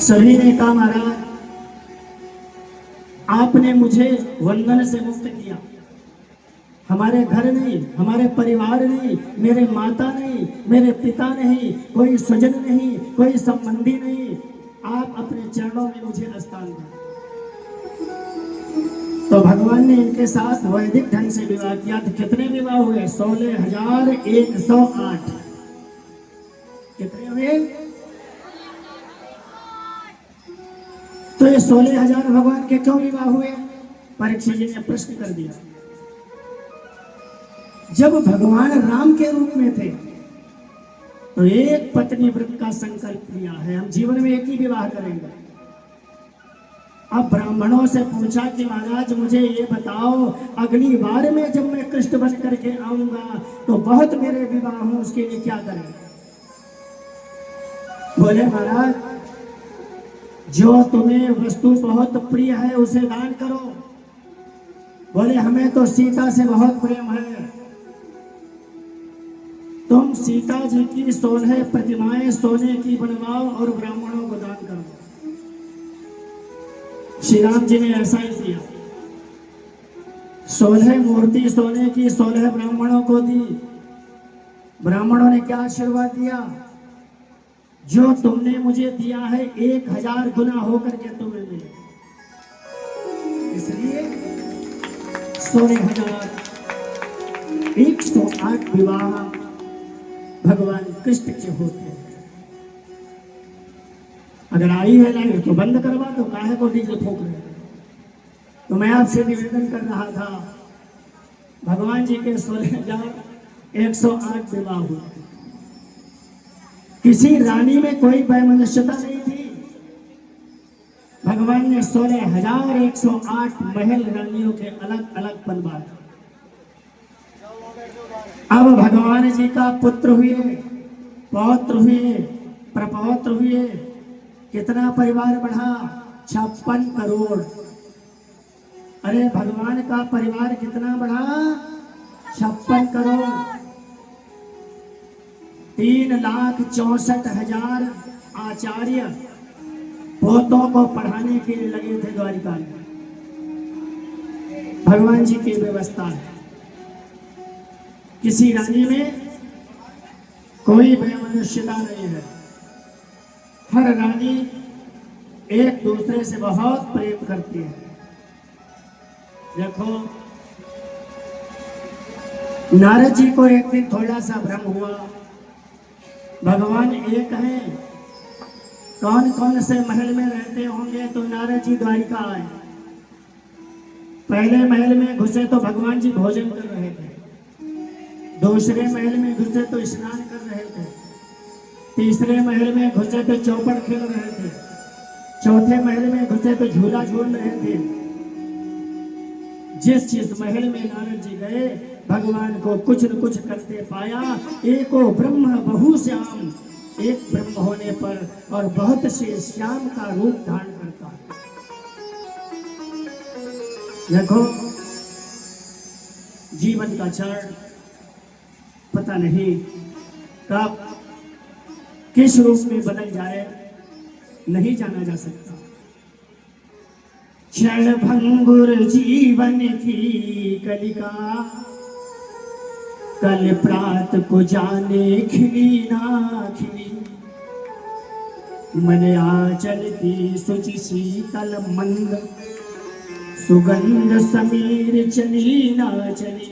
सभी ने कहा महाराज आपने मुझे वंदन से मुक्त किया, हमारे घर नहीं, हमारे परिवार नहीं, मेरे माता नहीं, मेरे पिता नहीं, कोई स्वजन नहीं, कोई संबंधी नहीं, आप अपने चरणों में मुझे स्थान दें। तो भगवान ने इनके साथ वैदिक ढंग से विवाह किया। तो कितने विवाह हुए? 16,108। कितने हुए? तो ये 16,000 भगवान के क्यों विवाह हुए? परीक्षित जी ने प्रश्न कर दिया। जब भगवान राम के रूप में थे तो एक पत्नी व्रत का संकल्प लिया है, हम जीवन में एक ही विवाह करेंगे। अब ब्राह्मणों से पूछा कि महाराज मुझे ये बताओ, अगली बार में जब मैं कृष्ण बन करके आऊंगा तो बहुत मेरे विवाह हों, उसके लिए क्या करें? बोले महाराज जो तुम्हें वस्तु बहुत प्रिय है उसे दान करो। बोले हमें तो सीता से बहुत प्रेम है, तुम सीता जी की 16 प्रतिमाएं सोने की बनवाओ और ब्राह्मणों को दान करो। श्री राम जी ने ऐसा ही किया, 16 मूर्ति सोने की 16 ब्राह्मणों को दी। ब्राह्मणों ने क्या आशीर्वाद दिया? जो तुमने मुझे दिया है 1000 गुना होकर के तुम्हें मिले। इसलिए 16,108 विवाह भगवान कृष्ण के होते हैं। अगर आई है लाइन तो बंद करवा दो, काहे को डीजे ठोक रहे। तो मैं आपसे निवेदन कर रहा था, भगवान जी के 16,108 विवाह हुए। किसी रानी में कोई वैमनस्यता नहीं थी। भगवान ने 16,108 महल रानियों के अलग अलग बनवाए। अब भगवान जी का पुत्र हुए, पौत्र हुए, प्रपौत्र हुए, कितना परिवार बढ़ा? 56 करोड़। अरे भगवान का परिवार कितना बढ़ा? 56 करोड़। 3,64,000 आचार्य पोतों को पढ़ाने के लिए लगे थे द्वारिका में। भगवान जी की व्यवस्था है। किसी रानी में कोई वैमनस्यता नहीं है। हर रानी एक दूसरे से बहुत प्रेम करती है। देखो नारद जी को एक दिन थोड़ा सा भ्रम हुआ, भगवान एक है, कौन कौन से महल में रहते होंगे? तो नारद जी द्वारिका आए। पहले महल में घुसे तो भगवान जी भोजन कर रहे थे, दूसरे महल में घुसे तो स्नान कर रहे थे, तीसरे महल में घुसे तो चौपड़ खेल रहे थे, चौथे महल में घुसे तो झूला झूल रहे थे। जिस जिस महल में नारद जी गए भगवान को कुछ न कुछ करते पाया। एको ब्रह्म बहु श्याम, एक ब्रह्म होने पर और बहुत से श्याम का रूप धारण करता है। देखो जीवन का चरण पता नहीं कब किस रूप में बदल जाए, नहीं जाना जा सकता। क्षण भंगुर जीवन की कलिका, कल प्रात को जाने खिली ना खिली। मन आंचल की शुचि शीतल मंद, सुगंध समीर चली ना चली।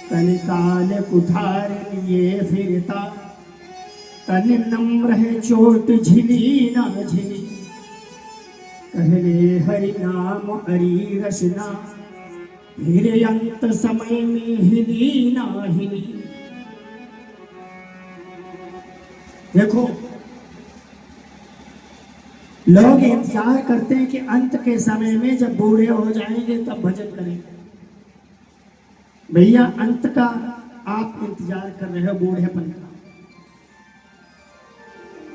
कल काल कुठार लिए फिरता, तन नम्र है चोट झिली ना झिली। कहले हरि नाम हरि रसना, फिर अंत समय में हिली ना हिली। देखो लोग इंतजार करते हैं कि अंत के समय में जब बूढ़े हो जाएंगे तब भजन करेंगे। भैया अंत का आप इंतजार कर रहे हो बूढ़ेपन का।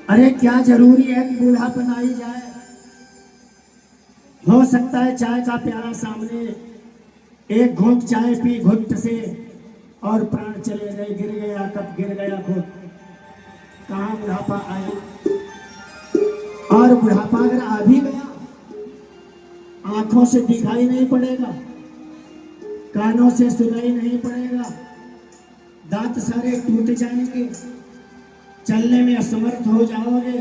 अरे क्या जरूरी है कि बूढ़ापन आई जाए? हो सकता है चाय का प्याला सामने, एक घूंट चाय पी घुट से और प्राण चले गए, गिर गया, कब गिर गया घुट, कहाँ बुढ़ापा आया। और बुढ़ापा अगर आ भी गया, आंखों से दिखाई नहीं पड़ेगा, कानों से सुनाई नहीं पड़ेगा, दांत सारे टूट जाएंगे, चलने में असमर्थ हो जाओगे,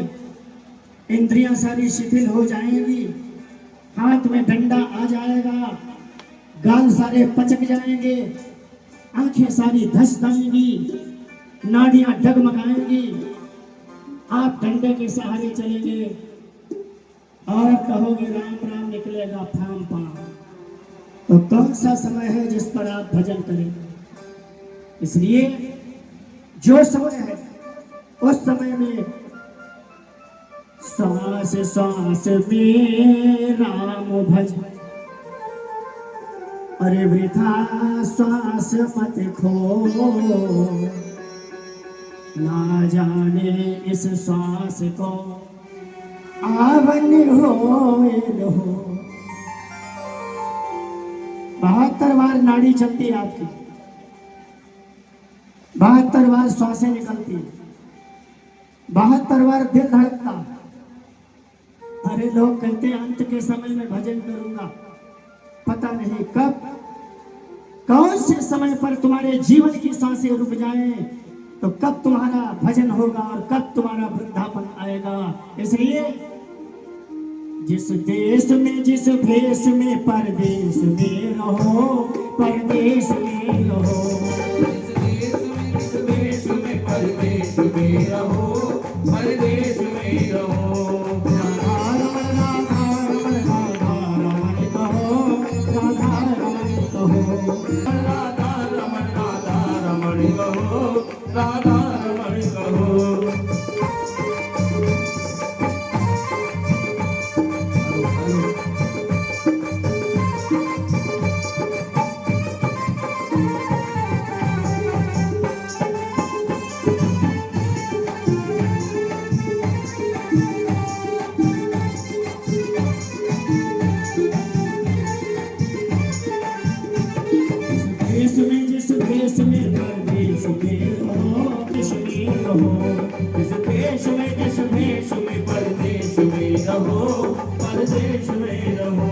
इंद्रियां सारी शिथिल हो जाएंगी, हाथ में डंडा आ जाएगा, गाल सारे पचक जाएंगे, आंखें सारी धस जाएंगी, नाड़ियां डगमगाएंगी, आप डंडे के सहारे चलेंगे और कहोगे राम राम, निकलेगा फाम फाम। तो कौन सा समय है जिस पर आप भजन करेंगे? इसलिए जो समय है उस समय में सांस सांस में राम भज, अरे वृथा सांस मत खो, ना जाने इस सांस को आवन हो। 72 बार नाड़ी चलती है आपकी, 72 बार श्वासें निकलती, 72 बार दिल धड़कता। अरे लोग कहते हैं अंत के समय में भजन करूंगा, पता नहीं कब कौन से समय पर तुम्हारे जीवन की सांसें रुक जाएं, तो कब तुम्हारा भजन होगा और कब तुम्हारा वृद्धापन आएगा। इसलिए जिस देश में जिस भेष में परदेश में रहो, परदेश में रहो, जिस देश में परदेश में रहो, परदेश में रहो। राधा रमण राधा रमण राधा रमण कहो, राधा रमण कहो, राधा रमण राधा रमण कहो, राधा रमण कहो। जिस देश में परदेश में रहो, देश में रहो, जिस देश में जिस देश में परदेश में रहो, परदेश में रहो।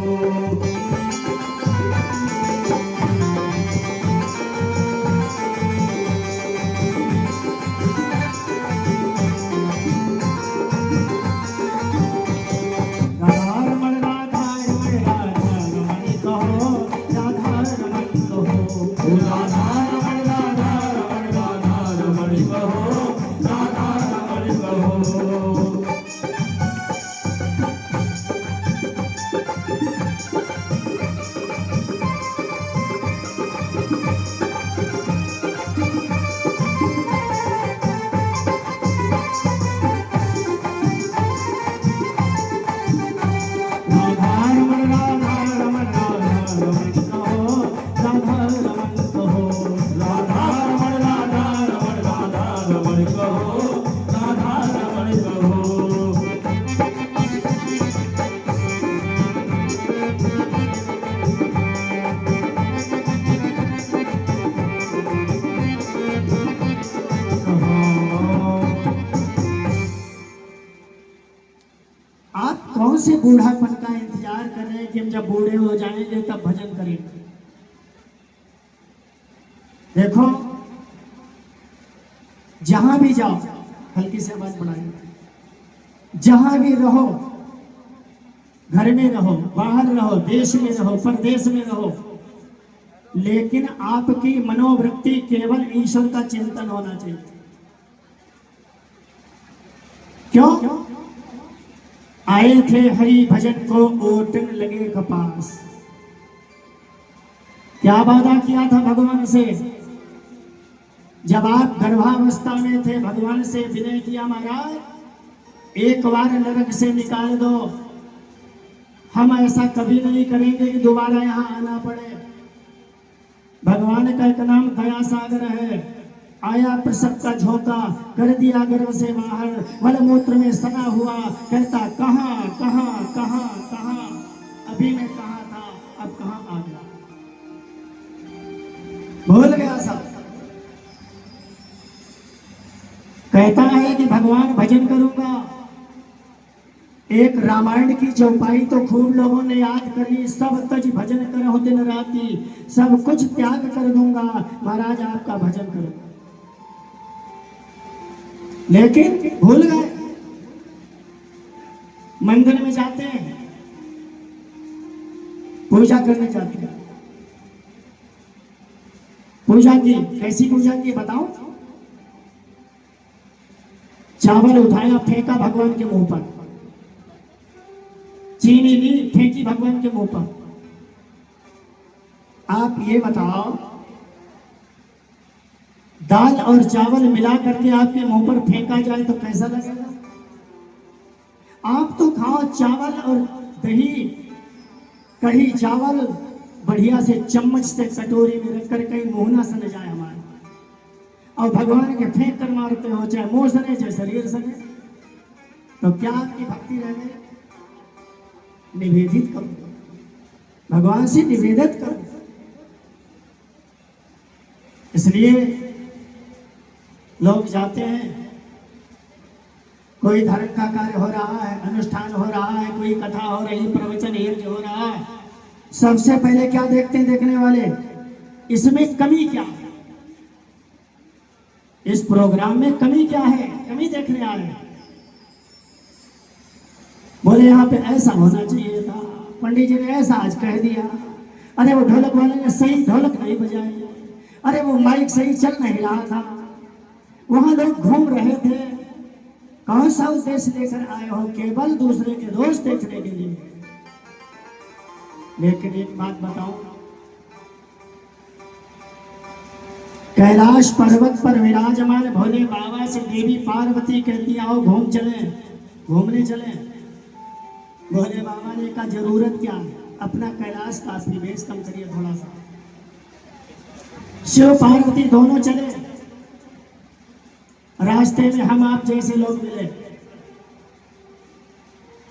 कौन से बूढ़ापन का इंतजार कर रहे हैं कि हम जब बूढ़े हो जाएंगे तब भजन करेंगे? देखो, जहां भी जाओ, हल्की से आवाज बढ़ाइए, जहां भी रहो, घर में रहो, बाहर रहो, देश में रहो, परदेश में रहो, लेकिन आपकी मनोवृत्ति केवल ईश्वर का चिंतन होना चाहिए। क्यों? आए थे हरि भजन को ओटन लगे कपास। क्या वादा किया था भगवान से? जब आप गर्भावस्था में थे, भगवान से विनय किया, महाराज एक बार नरक से निकाल दो, हम ऐसा कभी नहीं करेंगे कि दोबारा यहाँ आना पड़े। भगवान का एक नाम दया सागर है। आया प्रसव का झोंका, कर दिया गर्भ से बाहर, मलमूत्र में सना हुआ, कहता कहां कहां कहां कहां, अभी मैं कहां था, अब कहां आ गया, भूल गया सब। कहता है कि भगवान भजन करूंगा, एक रामायण की चौपाई तो खूब लोगों ने याद कर ली, सब तज भजन करो दिन राती, सब कुछ त्याग कर दूंगा महाराज आपका भजन करूंगा। लेकिन भूल गए। मंदिर में जाते हैं, पूजा करने जाते हैं, पूजा की, कैसी पूजा की बताओ? चावल उठाया फेंका भगवान के मुंह पर, चीनी ली फेंकी भगवान के मुंह पर। आप ये बताओ, दाल और चावल मिला करके आपके मुंह पर फेंका जाए तो कैसा लगेगा? आप तो खाओ चावल और दही, कढ़ी चावल बढ़िया से चम्मच से कटोरी में रख कर कहीं मुंह ना सन जाए हमारे, और भगवान के फेंक कर मारते हो, चाहे मुंह सने चाहे शरीर सने, तो क्या आपकी भक्ति रह गई? निवेदित करो, भगवान से निवेदित करो। इसलिए लोग जाते हैं, कोई धर्म का कार्य हो रहा है, अनुष्ठान हो रहा है, कोई कथा हो रही, प्रवचन यज्ञ हो रहा है, सबसे पहले क्या देखते हैं देखने वाले? इसमें कमी क्या है, इस प्रोग्राम में कमी क्या है, कमी देखने आ रहे हैं। बोले यहाँ पे ऐसा होना चाहिए था, पंडित जी ने ऐसा आज कह दिया, अरे वो ढोलक वाले ने सही ढोलक नहीं बजाई, अरे वो माइक सही चल नहीं रहा था, वहां लोग घूम रहे थे। कौन सा उद्देश्य लेकर आए हो? केवल दूसरे के दोष देखने के लिए। लेकिन एक बात बताऊं, कैलाश पर्वत पर विराजमान भोले बाबा से देवी पार्वती कहती आओ घूम चले, घूमने चले। भोले बाबा ने कहा जरूरत क्या है, अपना कैलाश का निवेश कम करिए थोड़ा सा। शिव पार्वती दोनों चले, रास्ते में हम आप जैसे लोग मिले।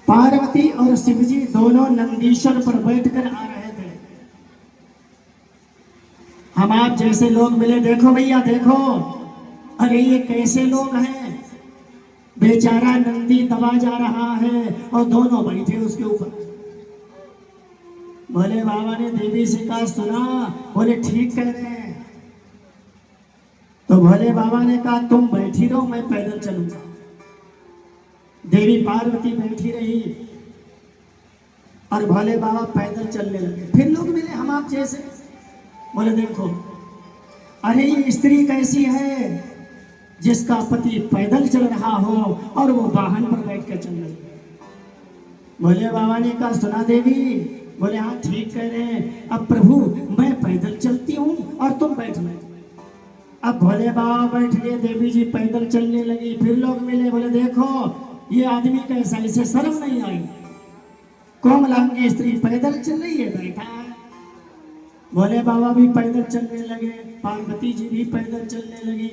पार्वती और शिवजी दोनों नंदीश्वर पर बैठकर आ रहे थे। हम आप जैसे लोग मिले, देखो भैया देखो, अरे ये कैसे लोग हैं, बेचारा नंदी दबा जा रहा है और दोनों बैठे उसके ऊपर। भोले बाबा ने देवी से कहा सुना, बोले ठीक कह रहे हैं। तो भोले बाबा ने कहा तुम बैठी रहो, मैं पैदल चलूंगा। देवी पार्वती बैठी रही और भोले बाबा पैदल चलने लगे। फिर लोग मिले हम आप जैसे, बोले देखो, अरे ये स्त्री कैसी है जिसका पति पैदल चल रहा हो और वो वाहन पर बैठ कर चल रही है। भोले बाबा ने कहा सुना देवी, बोले हाँ ठीक कह रहे हैं, अब प्रभु मैं पैदल चलती हूँ और तुम बैठ लो। अब भोले बाबा बैठ गए, देवी जी पैदल चलने लगी। फिर लोग मिले, बोले देखो ये आदमी कैसा, इसे शर्म नहीं आई, कोमलांगी स्त्री पैदल चल रही है, बैठा है। भोले बाबा भी पैदल चलने लगे, पार्वती जी भी पैदल चलने लगी।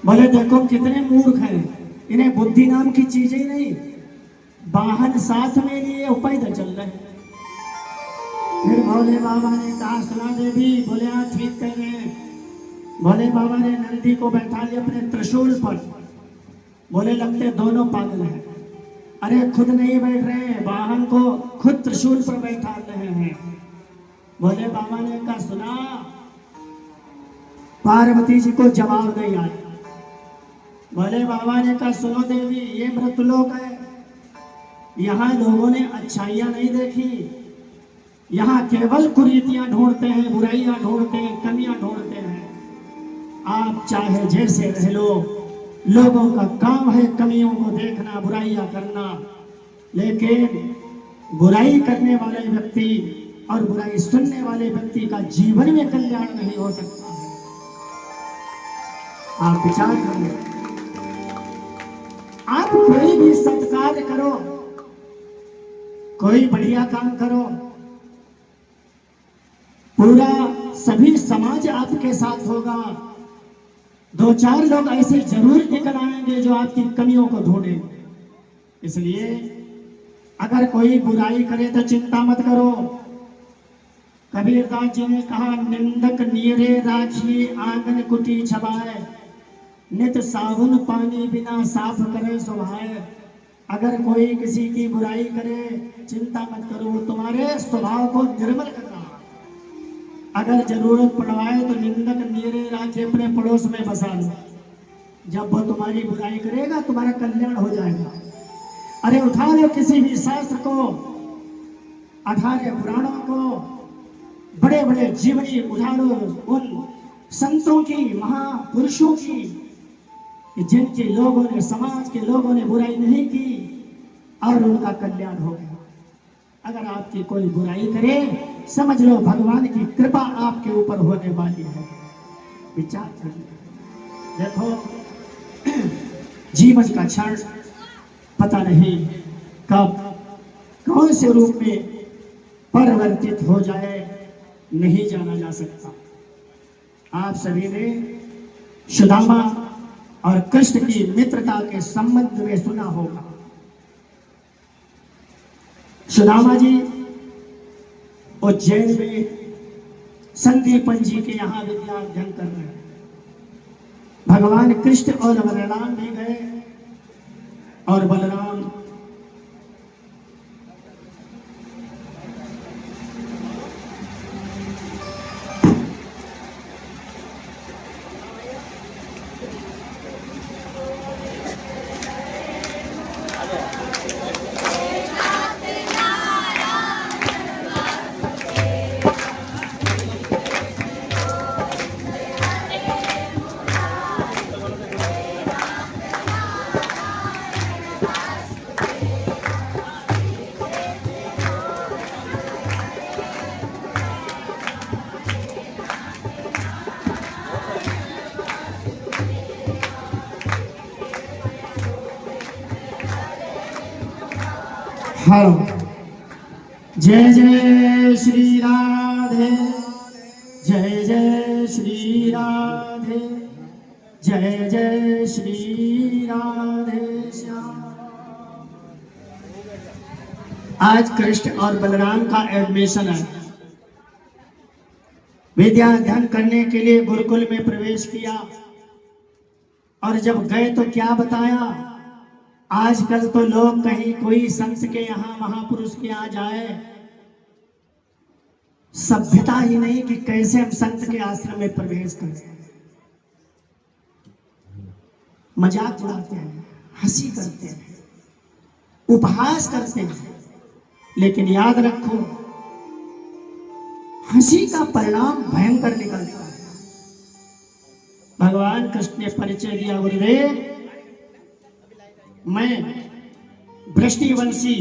बोले देखो कितने मूर्ख हैं, इन्हें बुद्धि नाम की चीजें ही नहीं, वाहन साथ में लिए वो पैदल चल रहे हैं। फिर भोले बाबा ने कहा सुना देवी, बोले हाँ ठीक कह रहे हैं। भोले बाबा ने नंदी को बैठा लिया अपने त्रिशूल पर। बोले लगते दोनों पागल हैं, अरे खुद नहीं बैठ रहे, वाहन को खुद त्रिशूल पर बैठा रहे हैं। भोले बाबा ने कहा सुना, पार्वती जी को जवाब नहीं आया। भोले बाबा ने कहा सुनो देवी, ये मृतलोक है, यहाँ लोगों ने अच्छाइयां नहीं देखी, यहाँ केवल कुरीतियां ढूंढते हैं, बुराइयां ढूंढते हैं, कमियां ढूंढते हैं। आप चाहे जैसे रह लो, लोगों का काम है कमियों को देखना, बुराइयां करना, लेकिन बुराई करने वाले व्यक्ति और बुराई सुनने वाले व्यक्ति का जीवन में कल्याण नहीं हो सकता। आप विचार करो, आप कोई भी सत्कार करो, कोई बढ़िया काम करो, पूरा सभी समाज आपके साथ होगा, दो चार लोग ऐसे जरूर निकल आएंगे जो आपकी कमियों को ढूंढेंगे। इसलिए अगर कोई बुराई करे तो चिंता मत करो। कबीरदास जी ने कहा निंदक नियरे राखी आंगन कुटी छबाए, नित साबुन पानी बिना साफ करे सुभाए। अगर कोई किसी की बुराई करे, चिंता मत करो, वो तुम्हारे स्वभाव को निर्मल कर रहा है। अगर जरूरत पड़वाए तो निंदक नीरे राखे अपने पड़ोस में बसा लो। जब वो तुम्हारी बुराई करेगा तुम्हारा कल्याण हो जाएगा। अरे उठा लो किसी भी शास्त्र को, 18 पुराणों को, बड़े बड़े जीवनी उठा लो उन संतों की, महापुरुषों की, जिनके लोगों ने, समाज के लोगों ने बुराई नहीं की और उनका कल्याण हो गया। अगर आपकी कोई बुराई करे, समझ लो भगवान की कृपा आपके ऊपर होने वाली है। विचार करिए। देखो जीवन का क्षण पता नहीं कब कौन से रूप में परिवर्तित हो जाए, नहीं जाना जा सकता। आप सभी ने सुदामा और कृष्ण की मित्रता के संबंध में सुना होगा। सुदामा जी उज्जैन में संदीपन जी के यहाँ विद्या अध्ययन कर रहे हैं। भगवान कृष्ण और बलराम भी गए और बलराम हरो जय जय श्री राधे, जय जय श्री राधे, जय जय श्री राधे श्याम। आज कृष्ण और बलराम का एडमिशन है। विद्या अध्ययन करने के लिए गुरुकुल में प्रवेश किया और जब गए तो क्या बताया। आजकल तो लोग कहीं कोई संत के यहाँ, महापुरुष के यहाँ जाए, सभ्यता ही नहीं कि कैसे हम संत के आश्रम में प्रवेश करें। मजाक उड़ाते हैं, हंसी करते हैं, उपहास करते हैं, लेकिन याद रखो हंसी का परिणाम भयंकर निकलता है। भगवान कृष्ण ने परिचय दिया, गुरुदेव मैं वृष्टिवंशी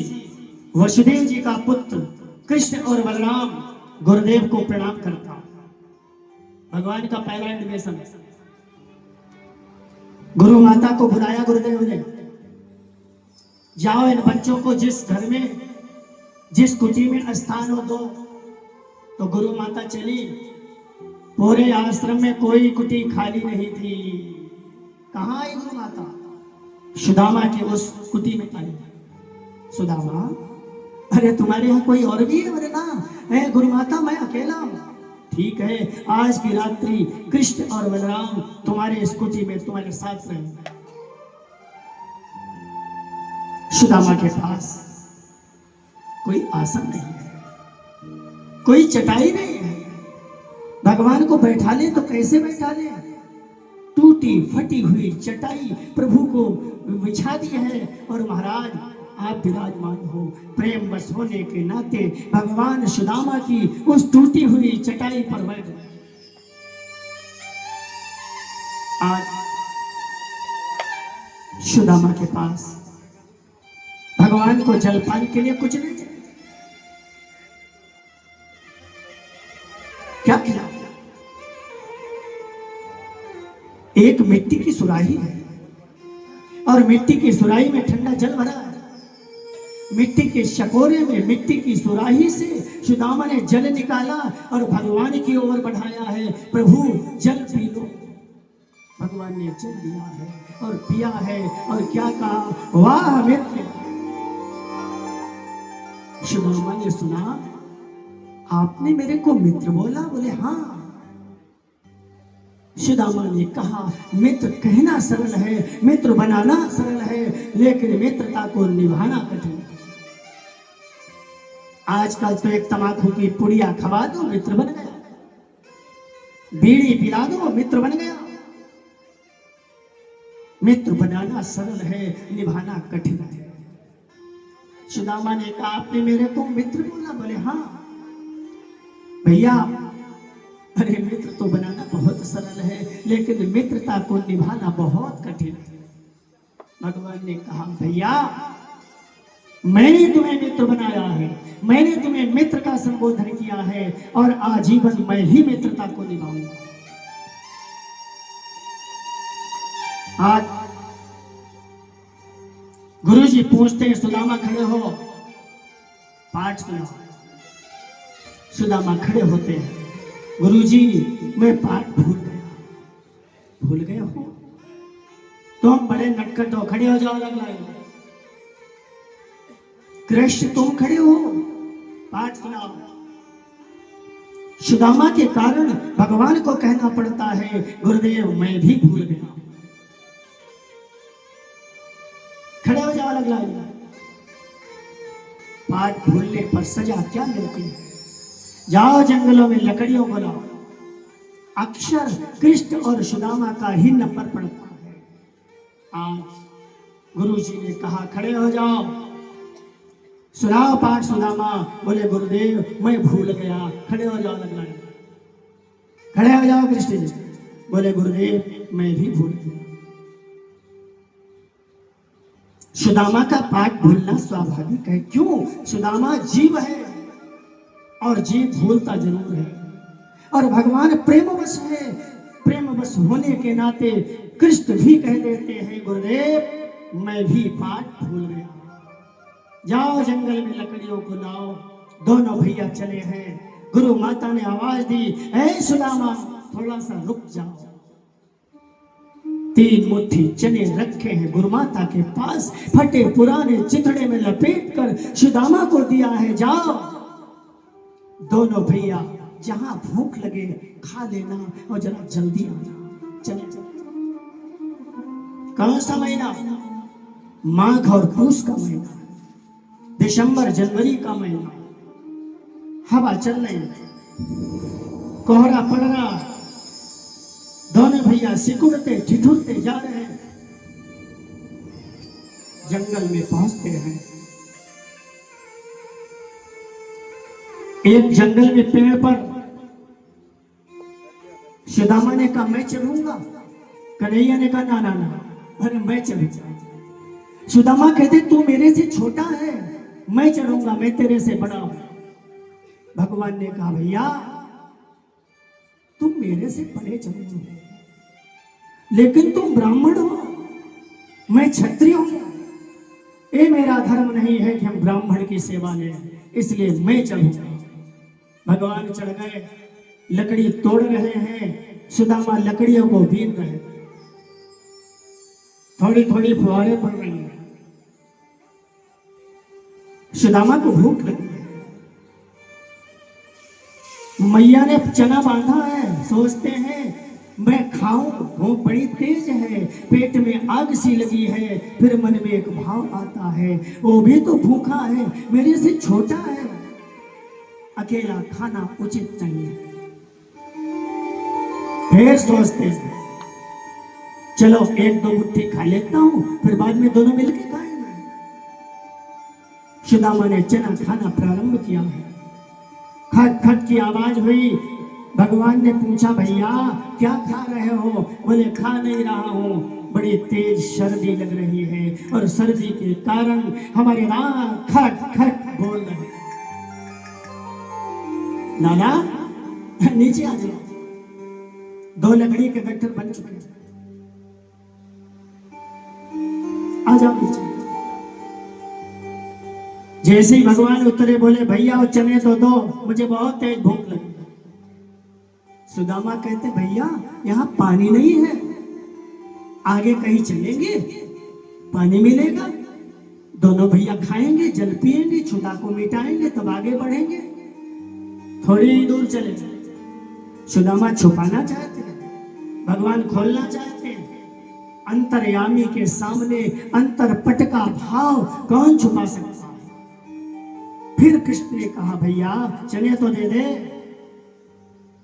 वसुदेव जी का पुत्र कृष्ण और बलराम गुरुदेव को प्रणाम करता हूं। भगवान का पहला एडमिशन। गुरु माता को बुलाया गुरुदेव ने, जाओ इन बच्चों को जिस घर में, जिस कुटी में स्थान हो दो। तो गुरु माता चली। पूरे आश्रम में कोई कुटी खाली नहीं थी। कहाँ आई गुरु माता? सुदामा के उस कुटी में आई। सुदामा, अरे तुम्हारे यहाँ कोई और भी है? बोले ना गुरु माता, मैं अकेला हूँ। ठीक है, आज की रात्रि कृष्ण और बलराम तुम्हारे इस कुटी में तुम्हारे साथ रहेंगे। सुदामा के पास कोई आसन नहीं है, कोई चटाई नहीं है। भगवान को बैठा ले तो कैसे बैठा ले? टूटी फटी हुई चटाई प्रभु को बिछा दी है और महाराज आप विराजमान हो। प्रेम बस होने के नाते भगवान सुदामा की उस टूटी हुई चटाई पर बैठ गए। आज सुदामा के पास भगवान को जलपान के लिए कुछ नहीं है। क्या खिला? एक मिट्टी की सुराही है और मिट्टी की सुराही में ठंडा जल भरा है। मिट्टी के शकोरे में, मिट्टी की सुराही से सुदामा ने जल निकाला और भगवान की ओर बढ़ाया है। प्रभु जल पी लो। भगवान ने जल दिया है और पिया है और क्या कहा? वाह मित्र। सुदामा ने सुना, आपने मेरे को मित्र बोला? बोले हाँ। सुदामा ने कहा, मित्र कहना सरल है, मित्र बनाना सरल है, लेकिन मित्रता को निभाना कठिन है। आजकल तो एक तमाकू की पुड़िया खवा दो, मित्र बन गया। बीड़ी पिला दो, मित्र बन गया। मित्र बनाना सरल है, निभाना कठिन है। सुदामा ने कहा, आपने मेरे को मित्र बोला? बोले हाँ भैया, अरे मित्र तो बनाना बहुत सरल है, लेकिन मित्रता को निभाना बहुत कठिन है। भगवान ने कहा, भैया मैंने तुम्हें मित्र बनाया है, मैंने तुम्हें मित्र का संबोधन किया है, और आजीवन मैं ही मित्रता को निभाऊंगा। आज गुरुजी पूछते हैं, सुदामा खड़े हो, पाठ सुनाओ। सुदामा खड़े होते हैं, गुरुजी मैं पाठ भूल गया। भूल गए हो? तुम बड़े नटखट हो, खड़े हो जाओ अलग लाइन में। कृष्ण तुम खड़े हो, पाठ सुनाओ। सुदामा के कारण भगवान को कहना पड़ता है, गुरुदेव मैं भी भूल गया। खड़े हो जाओ अलग लाइन में। पाठ भूलने पर सजा क्या मिलती है? जाओ जंगलों में लकड़ियों को लाओ। अक्षर कृष्ण और सुदामा का ही नंबर पड़ता है। आज गुरुजी ने कहा, खड़े हो जाओ, सुनाओ पाठ। सुदामा बोले, गुरुदेव मैं भूल गया। खड़े हो जाओ अलग लाइन। खड़े हो जाओ कृष्ण जी। बोले, गुरुदेव मैं भी भूल गया। सुदामा का पाठ भूलना स्वाभाविक है। क्यों? सुदामा जीव है, और जीव भूलता जरूर है, और भगवान प्रेमवश है। प्रेमवश होने के नाते कृष्ण भी कह देते हैं, गुरुदेव मैं भी पाठ भूल गया। जाओ जंगल में लकड़ियों को लाओ। दोनों भैया चले हैं। गुरु माता ने आवाज दी, ऐ सुदामा थोड़ा सा रुक जाओ। 3 मुट्ठी चने रखे हैं गुरु माता के पास, फटे पुराने चिथड़े में लपेट कर सुदामा को दिया है, जाओ दोनों भैया जहां भूख लगे खा लेना, और जरा जल्दी आना। चले चले। कौन सा महीना? माघ और पूस का महीना, दिसंबर जनवरी का महीना। हवा चल रही, कोहरा पड़ रहा। दोनों भैया सिकुड़ते ठिठुरते जा रहे हैं। जंगल में पहुंचते हैं। एक जंगल में पेड़ पर सुदामा ने कहा, मैं चढ़ूंगा। कन्हैया ने कहा, ना ना ना, अरे मैं चढ़ूंगा। सुदामा कहते, तू मेरे से छोटा है, मैं चढ़ूंगा, मैं तेरे से बड़ा हूं। भगवान ने कहा, भैया तुम मेरे से बड़े चढ़ो, लेकिन तुम ब्राह्मण हो, मैं क्षत्रिय हूं। ये मेरा धर्म नहीं है कि हम ब्राह्मण की सेवा लें, इसलिए मैं चढ़ूंगा। भगवान चढ़ गए, लकड़ी तोड़ रहे हैं। सुदामा लकड़ियों को बीन रहे। थोड़ी थोड़ी फुहारें पड़ रही हैं। सुदामा को भूख लगी है। मैया ने चना बांधा है, सोचते हैं मैं खाऊं, भूख बड़ी तेज है, पेट में आग सी लगी है। फिर मन में एक भाव आता है, वो भी तो भूखा है, मेरे से छोटा है, अकेला खाना उचित नहीं है। फिर सोचते हैं, चलो 1-2 मुट्ठी खा लेता हूं, फिर बाद में दोनों मिलकर खाएंगे। सुदामा ने चना खाना प्रारंभ किया है। खट खट की आवाज हुई। भगवान ने पूछा, भैया क्या खा रहे हो? बोले, खा नहीं रहा हूं, बड़ी तेज सर्दी लग रही है, और सर्दी के कारण हमारे दांत खट खट बोल रहे हैं। लाला नीचे आ जाओ, 2 लकड़ी के गट्ठर बन चुके हैं, आ जाओ नीचे। जैसे ही भगवान उतरे, बोले, भैया वो चने तो दो, मुझे बहुत तेज भूख लगी। सुदामा कहते, भैया यहाँ पानी नहीं है, आगे कहीं चलेंगे पानी मिलेगा, दोनों भैया खाएंगे, जल पिएंगे, क्षुधा को मिटाएंगे, तब आगे बढ़ेंगे। थोड़ी दूर चले। सुदामा छुपाना चाहते हैं। भगवान खोलना चाहते हैं। अंतर्यामी के सामने अंतरपट का भाव कौन छुपा सकता है? फिर कृष्ण ने कहा, भैया चने तो दे दे।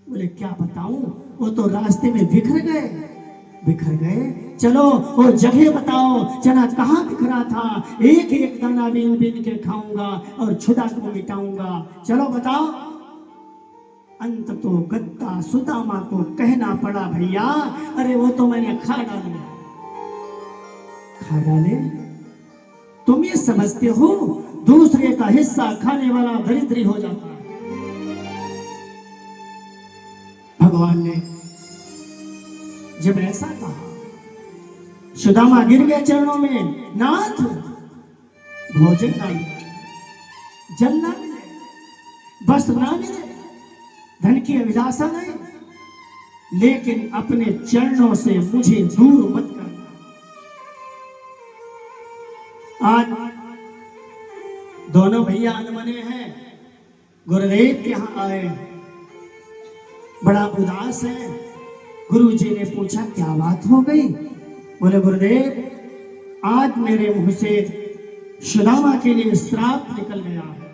बोले क्या बताऊं, वो तो रास्ते में बिखर गए। चलो वो जगह बताओ, चना कहाँ बिखरा था, एक एक दाना बीन बीन के खाऊंगा और क्षुधा को मिटाऊंगा। चलो बताओ। अंत तो गद्दा सुदामा को कहना पड़ा, भैया अरे वो तो मैंने खा डाले। तुम ये समझते हो दूसरे का हिस्सा खाने वाला दरिद्री हो जाता है। भगवान ने जब ऐसा कहा, सुदामा गिर गए चरणों में, नाथ भोजन ना मिले, जल ना मिले, वस्त्र ना मिले, धन की अभिलाषा नहीं, लेकिन अपने चरणों से मुझे दूर मत करना। आज दोनों भैया अनमने हैं, गुरुदेव के यहां आए, बड़ा उदास है। गुरुजी ने पूछा क्या बात हो गई? बोले गुरुदेव आज मेरे मुंह से सुदामा के लिए श्राप निकल गया है।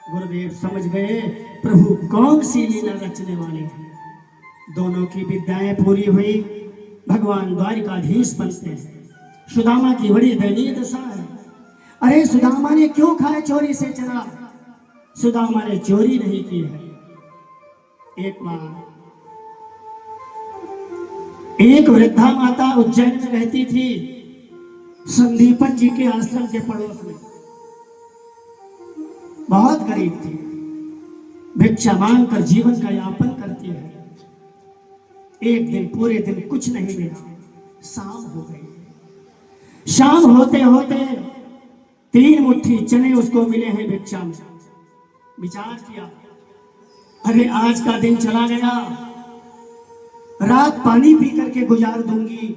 गुरुदेव समझ गए प्रभु कौन सी लीला रचने वाले हैं। दोनों की विद्याएं पूरी हुई, भगवान द्वारिकाधीश बनते हैं। सुदामा की बड़ी दयनीय दशा है। अरे सुदामा ने क्यों खाए चोरी से चना? सुदामा ने चोरी नहीं की है। एक बार एक वृद्धा माता उज्जैन में रहती थी, संदीपन जी के आश्रम के पड़ोस में। बहुत गरीब थी, भिक्षा मांग कर जीवन का यापन करती है। एक दिन पूरे दिन कुछ नहीं मिला, शाम हो गई। शाम होते होते 3 मुट्ठी चने उसको मिले हैं भिक्षा में। विचार किया, अरे आज का दिन चला गया, रात पानी पी करके गुजार दूंगी,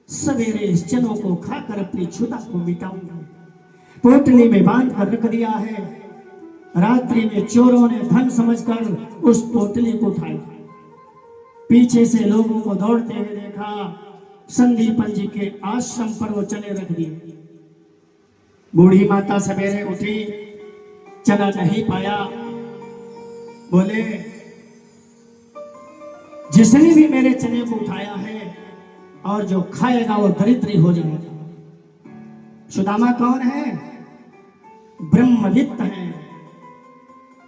सवेरे इस चनों को खाकर अपनी क्षुधा को मिटाऊंगी। पोटली में बांध कर रख दिया है। रात्रि में चोरों ने धन समझकर उस पोटली को उठाया, पीछे से लोगों को दौड़ते हुए देखा, संदीपन जी के आश्रम पर वो चने रख दिए। बूढ़ी माता सवेरे उठी, चना नहीं पाया। बोले जिसने भी मेरे चने को उठाया है और जो खाएगा वो दरिद्री हो जाएगा। सुदामा कौन है? ब्रह्मवित्त है,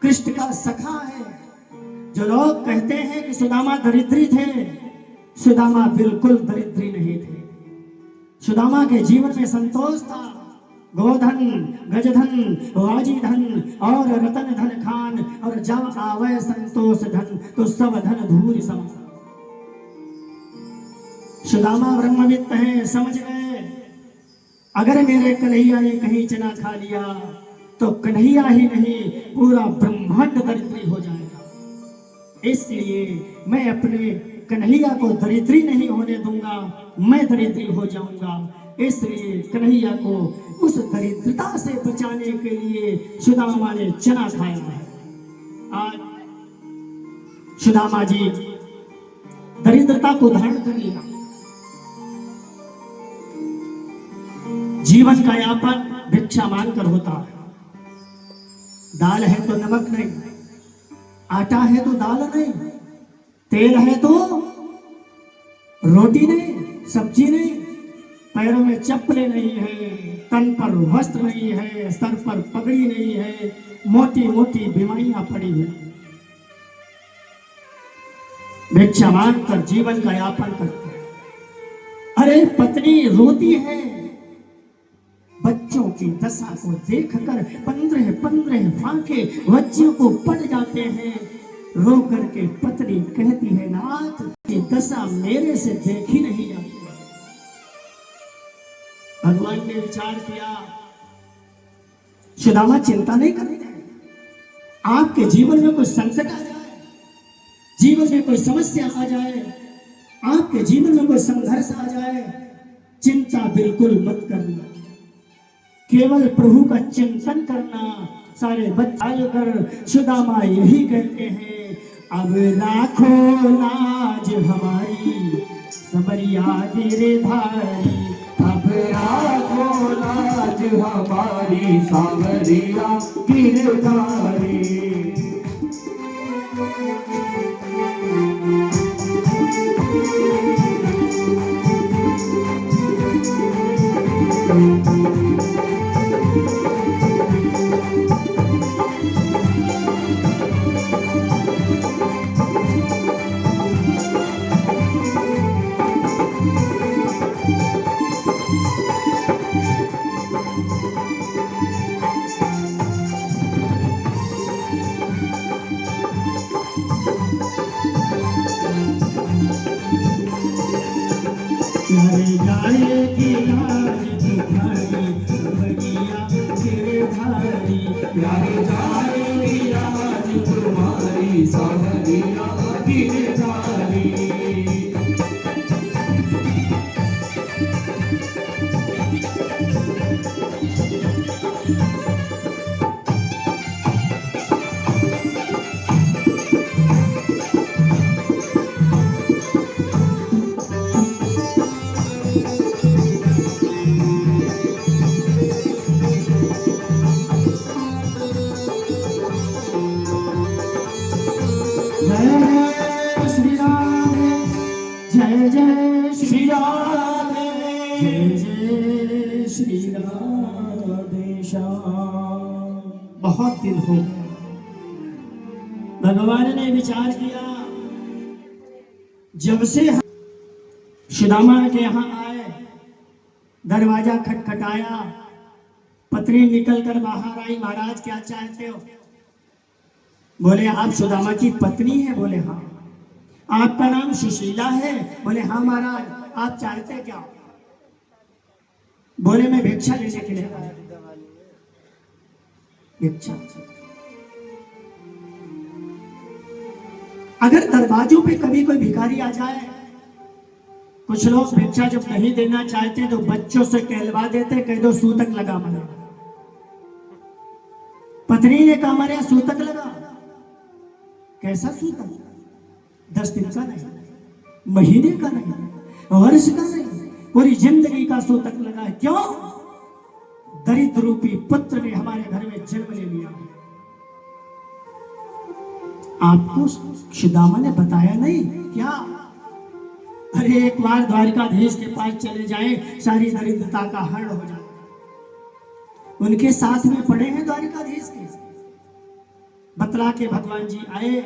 कृष्ण का सखा है। जो लोग कहते हैं कि सुदामा दरिद्री थे, सुदामा बिल्कुल दरिद्री नहीं थे। सुदामा के जीवन में संतोष था। गोधन, गजधन, वाजीधन और रतन धन खान, और जब आवे संतोष धन तो सब धन धूल सम। सुदामा ब्रह्मवित्त है, समझ गए अगर मेरे कन्हैया ने कहीं चना खा लिया तो कन्हैया ही नहीं पूरा ब्रह्मांड दरिद्री हो जाएगा। इसलिए मैं अपने कन्हैया को दरिद्री नहीं होने दूंगा, मैं दरिद्री हो जाऊंगा। इसलिए कन्हैया को उस दरिद्रता से बचाने के लिए सुदामा ने चना खाया है। आज सुदामा जी दरिद्रता को धारण कर लिया। जीवन का यापन भिक्षा मांगकर होता है। दाल है तो नमक नहीं, आटा है तो दाल नहीं, तेल है तो रोटी नहीं, सब्जी नहीं, पैरों में चप्पलें नहीं है, तन पर वस्त्र नहीं है, सर पर पगड़ी नहीं है, मोटी मोटी बीमारियां पड़ी हुई। भिक्षा मांगकर जीवन का यापन करते हैं। अरे पत्नी रोती है, बच्चों की दशा को देखकर 15 फांके बच्चों को पड़ जाते हैं। रो करके पत्नी कहती है, नाथ की दशा मेरे से देखी नहीं जाती। भगवान ने विचार किया, सुदामा चिंता नहीं करनी है। आपके जीवन में कोई संकट आ जाए, जीवन में कोई समस्या आ जाए, आपके जीवन में कोई संघर्ष आ जाए, चिंता बिल्कुल मत करना, केवल प्रभु का चिंतन करना। सारे बच्चे कर सुदामा यही कहते हैं, अब राखो लाज हमारी समरिया गिरधारी। अब राखो लाज हमारी सांवरिया गिरधारी। प्यारे जाएगी लाज तुम्हारी समरिया गिरधारी। प्यारे जाएगी लाज तुम्हारी सांवरिया गिरधारी। जय श्री राधे, जय जय श्री राधे, जय श्री राधे श्याम। बहुत दिन हो गए, भगवान ने विचार किया, जब से हम सुदामा के यहाँ आए, दरवाजा खटखटाया, पत्नी निकल कर बाहर आई। महाराज क्या चाहते हो? बोले आप सुदामा की पत्नी है? बोले हाँ। आपका नाम सुशीला है? बोले हाँ महाराज। आप चाहते क्या? बोले मैं भिक्षा लेने के लिए आया। भिक्षा? अगर दरवाजों पे कभी कोई भिखारी आ जाए, कुछ लोग भिक्षा जब नहीं देना चाहते तो बच्चों से कहलवा देते, कह दो सूतक लगा मारे। पत्नी ने कहा मारे सूतक लगा। कैसा सूतक? 10 दिन का नहीं, महीने का नहीं, वर्ष का नहीं, पूरी जिंदगी का सूतक लगा है। क्यों? दरिद्र रूपी पुत्र ने हमारे घर में जन्म ले लिया। आपको सुदामा ने बताया नहीं क्या? अरे एक बार द्वारिकाधीश के पास चले जाए, सारी दरिद्रता का हरण हो जाए। उनके साथ में पड़े हैं द्वारिकाधीश के। बतला के भगवान जी आए,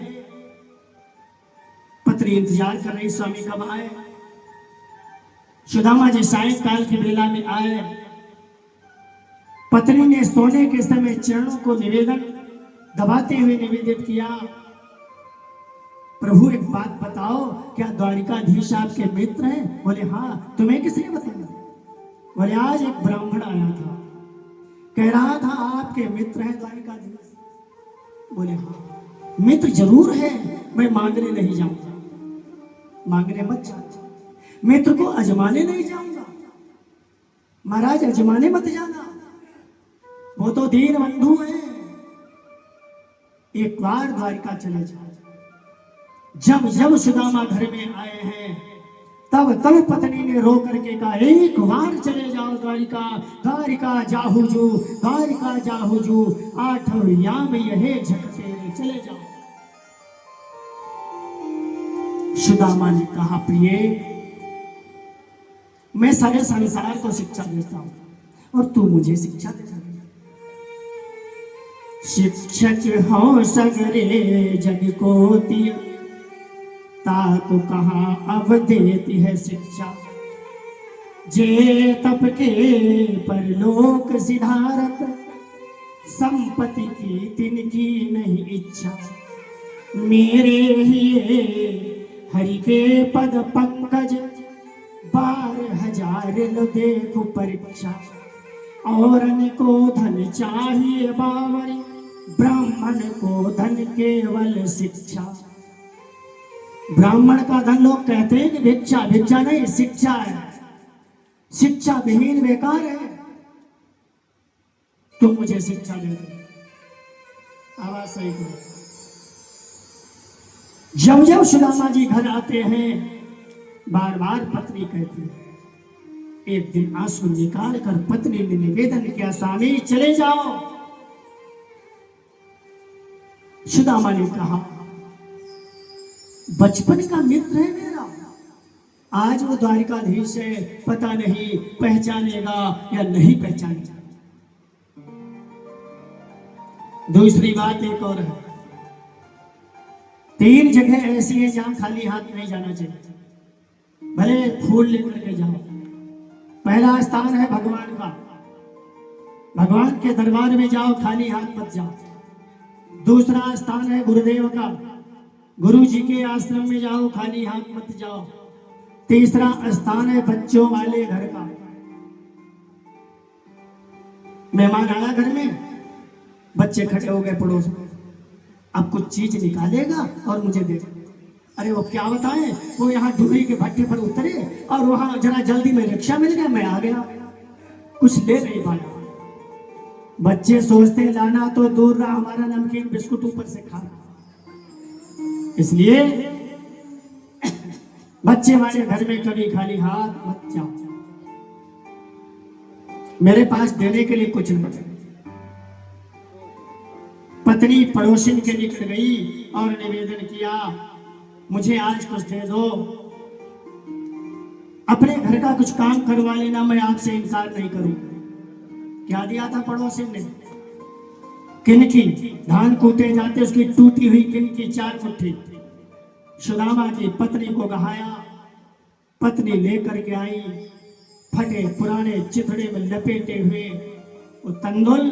पत्नी इंतजार कर रही स्वामी कब आए। सुदामा जी सायंकाल की बेला में आए। पत्नी ने सोने के समय चरणों को निवेदन दबाते हुए निवेदित किया, प्रभु एक बात बताओ, क्या द्वारिकाधीश आपके मित्र हैं? बोले हाँ। तुम्हें किसने बताया? बोले आज एक ब्राह्मण आया था, कह रहा था आपके मित्र हैं द्वारिकाधीश। बोले हाँ मित्र जरूर है, मैं मांगने नहीं जाऊंगा। मांगने मत जाओ, मित्र को अजमाने नहीं जाऊंगा। महाराज अजमाने मत जाना, वो तो दीन बंधु है। एक बार द्वारिका चले जाओ। जब जब सुदामा घर में आए हैं, तब तब पत्नी ने रो करके कहा, एक बार चले जाओ द्वारिका, द्वारिका जाहुजू, द्वारिका जाहुजू, 8 याम यहे झकते चले जाओ। सुदामा ने कहा, प्रिय मैं सारे संसार को शिक्षा देता हूं और तू मुझे शिक्षा दे। शिक्षक हो सगरे जग को तिय, ताको कहाँ अब देती है शिक्षा। जे तप के परलोक सिधारत, संपत्ति की तिनकी नहीं इच्छा। मेरे ही हरि के पद पंकज, 12,000 लो देखो परीक्षा। और को धन चाहिए बावरी, ब्राह्मण को धन केवल शिक्षा। ब्राह्मण का धन लोग कहते हैं कि भिक्षा, भिक्षा नहीं शिक्षा है। शिक्षा विहीन बेकार है। तुम मुझे शिक्षा दे दो। आवाज सही करो। जब जब सुदामा जी घर आते हैं, बार बार पत्नी कहती है। एक दिन आंसू निकाल कर पत्नी ने निवेदन किया, स्वामी चले जाओ। सुदामा ने कहा, बचपन का मित्र है मेरा, आज वो द्वारिकाधीश है, पता नहीं पहचानेगा या नहीं पहचानेगा। दूसरी बात एक और है, 3 जगह ऐसी है जहां खाली हाथ नहीं जाना चाहिए, भले फूल लेकर के जाओ। पहला स्थान है भगवान का, भगवान के दरबार में जाओ, खाली हाथ मत जाओ। दूसरा स्थान है गुरुदेव का, गुरु जी के आश्रम में जाओ, खाली हाथ मत जाओ। तीसरा स्थान है बच्चों वाले घर का, मेहमान आया घर में, बच्चे खड़े हो गए पड़ोस में, अब कुछ चीज निकालेगा और मुझे देगा। अरे वो क्या बताएं, वो यहाँ डूबरी के भट्टे पर उतरे और वहां जरा जल्दी में रिक्शा मिल गया, मैं आ गया, कुछ ले नहीं पाया। बच्चे सोचते लाना तो दूर रहा, हमारा नमकीन बिस्कुट ऊपर से खा रहा। इसलिए बच्चे वाले घर में कभी खाली हाथ मत जाओ। मेरे पास देने के लिए कुछ नहीं। पत्नी पड़ोसिन के निकल गई और निवेदन किया, मुझे आज कुछ दे दो, अपने घर का कुछ काम करवा लेना, मैं आपसे इंतजार नहीं करूंगा। क्या दिया था पड़ोसिन ने? किनकी? धान कूटे जाते उसकी टूटी हुई किनकी 4 मुट्ठी। सुदामा की पत्नी को कहाया, पत्नी लेकर के आई, फटे पुराने चिथड़े में लपेटे हुए वो तंदुल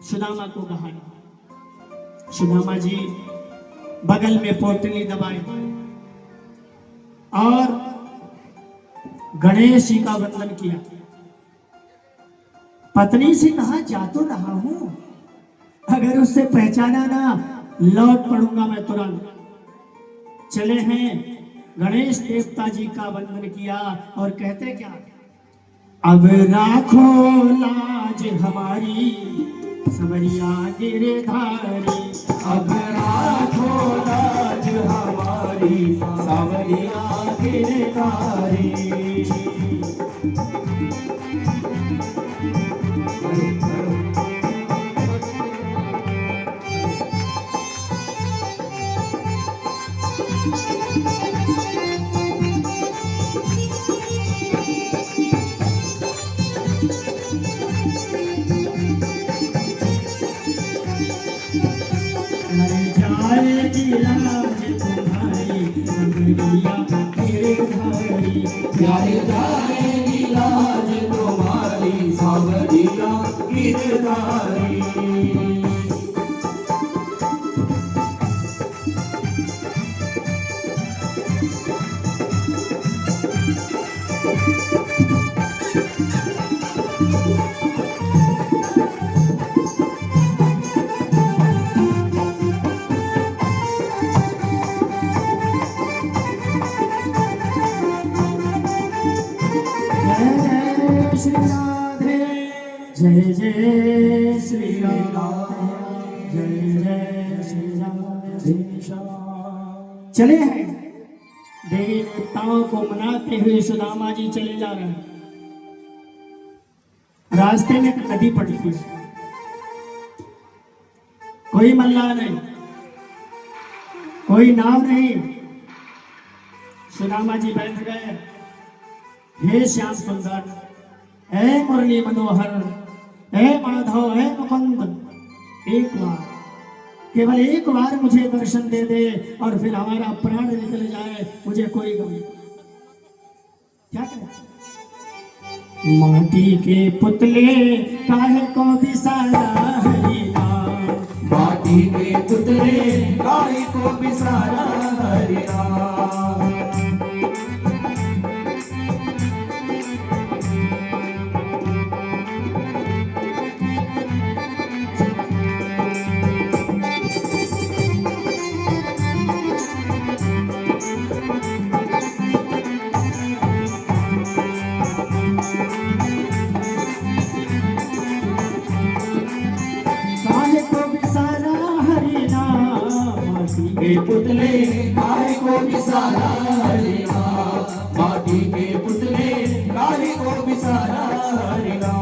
सुदामा को कहाया। सुदामा जी बगल में पोटली दबाई और गणेश जी का वंदन किया। पत्नी से कहा, जा तो रहा हूं, अगर उससे पहचाना ना लौट पड़ूंगा मैं तुरंत। चले हैं, गणेश देवता जी का वंदन किया और कहते क्या, अब राखो लाज हमारी सवरिया गिरधारी, अब राखो लाज हमारी सावरिया गिरधारी। जाएगी लाज तुम्हारी सावरिया गिरधारी। जय जय श्री राम, जय जय श्री राम। चले हैं, देवी देवताओं को मनाते हुए सुदामा जी चले जा रहे हैं। रास्ते में एक नदी पड़ती है, कोई मल्लाह नहीं, कोई नाव नहीं। सुदामा जी बैठ गए, हे श्याम सुंदर, हे मुरली मनोहर, हे माधव, हे मुकुंद, एक बार, केवल एक बार मुझे दर्शन दे दे और फिर हमारा प्राण निकल जाए, मुझे कोई गम नहीं। क्या करें? माटी के पुतले काहे को बिसारा हरि नाम, माटी के पुतले काहे को बिसारा हरि नाम। के पुतले काहे को बिसारा हरि राम, माटी के पुतले काहे को बिसारा हरि राम।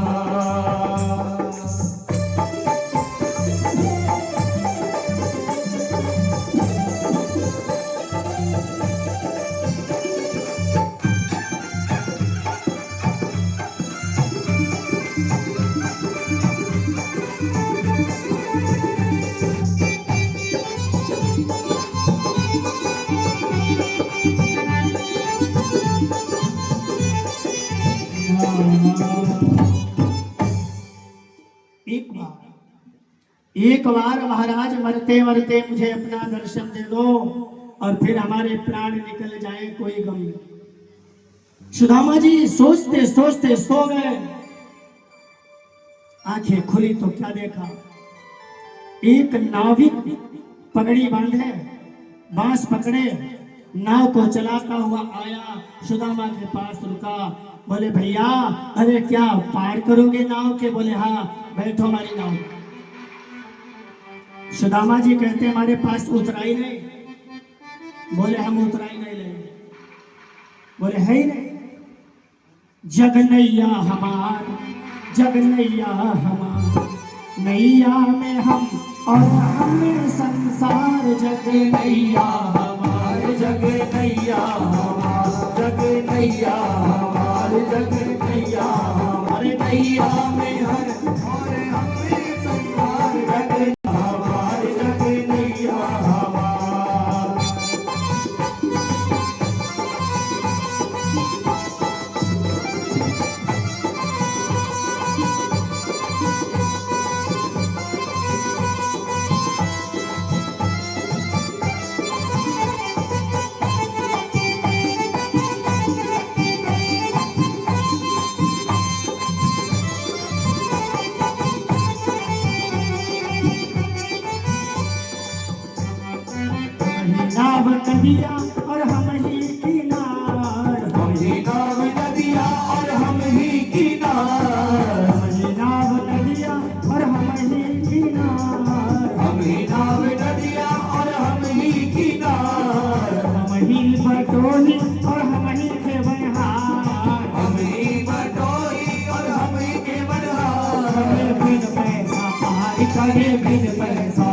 एक बार महाराज मरते मरते मुझे अपना दर्शन दे दो और फिर हमारे प्राण निकल जाए, कोई गम नहीं। सुदामा जी सोचते सोचते सो गए। आंखें खुली तो क्या देखा, एक नाविक पगड़ी बांधे बांस पकड़े नाव को चलाता हुआ आया, सुदामा के पास रुका। बोले भैया अरे क्या पार करोगे नाव के? बोले हाँ बैठो हमारी नाव। सुदामा जी कहते हमारे पास उतराई नहीं। बोले हम उतराई नहीं लेंगे। बोले है ही नहीं। जग नैया हमार, जग नैया हमार, नैया में हम और हमें संसार। जग नैया हमार, जग नैया हमार, जग नैया हमार, जग नैया हमारे नैया में हर और हमें संसार। जग हमार, जग नैया हमार। नाव नदिया और हम ही किनार, हम ही नाव नदिया और हम ही किनार, हम ही नाव नदिया और हम ही किनार, हम ही नाव नदिया और हम ही किनार, हम ही बटोही और हम ही के बनिहार, हम ही बटोही और हम ही के बनिहार। करे बिन पैसा पार, करे बिन पैसा,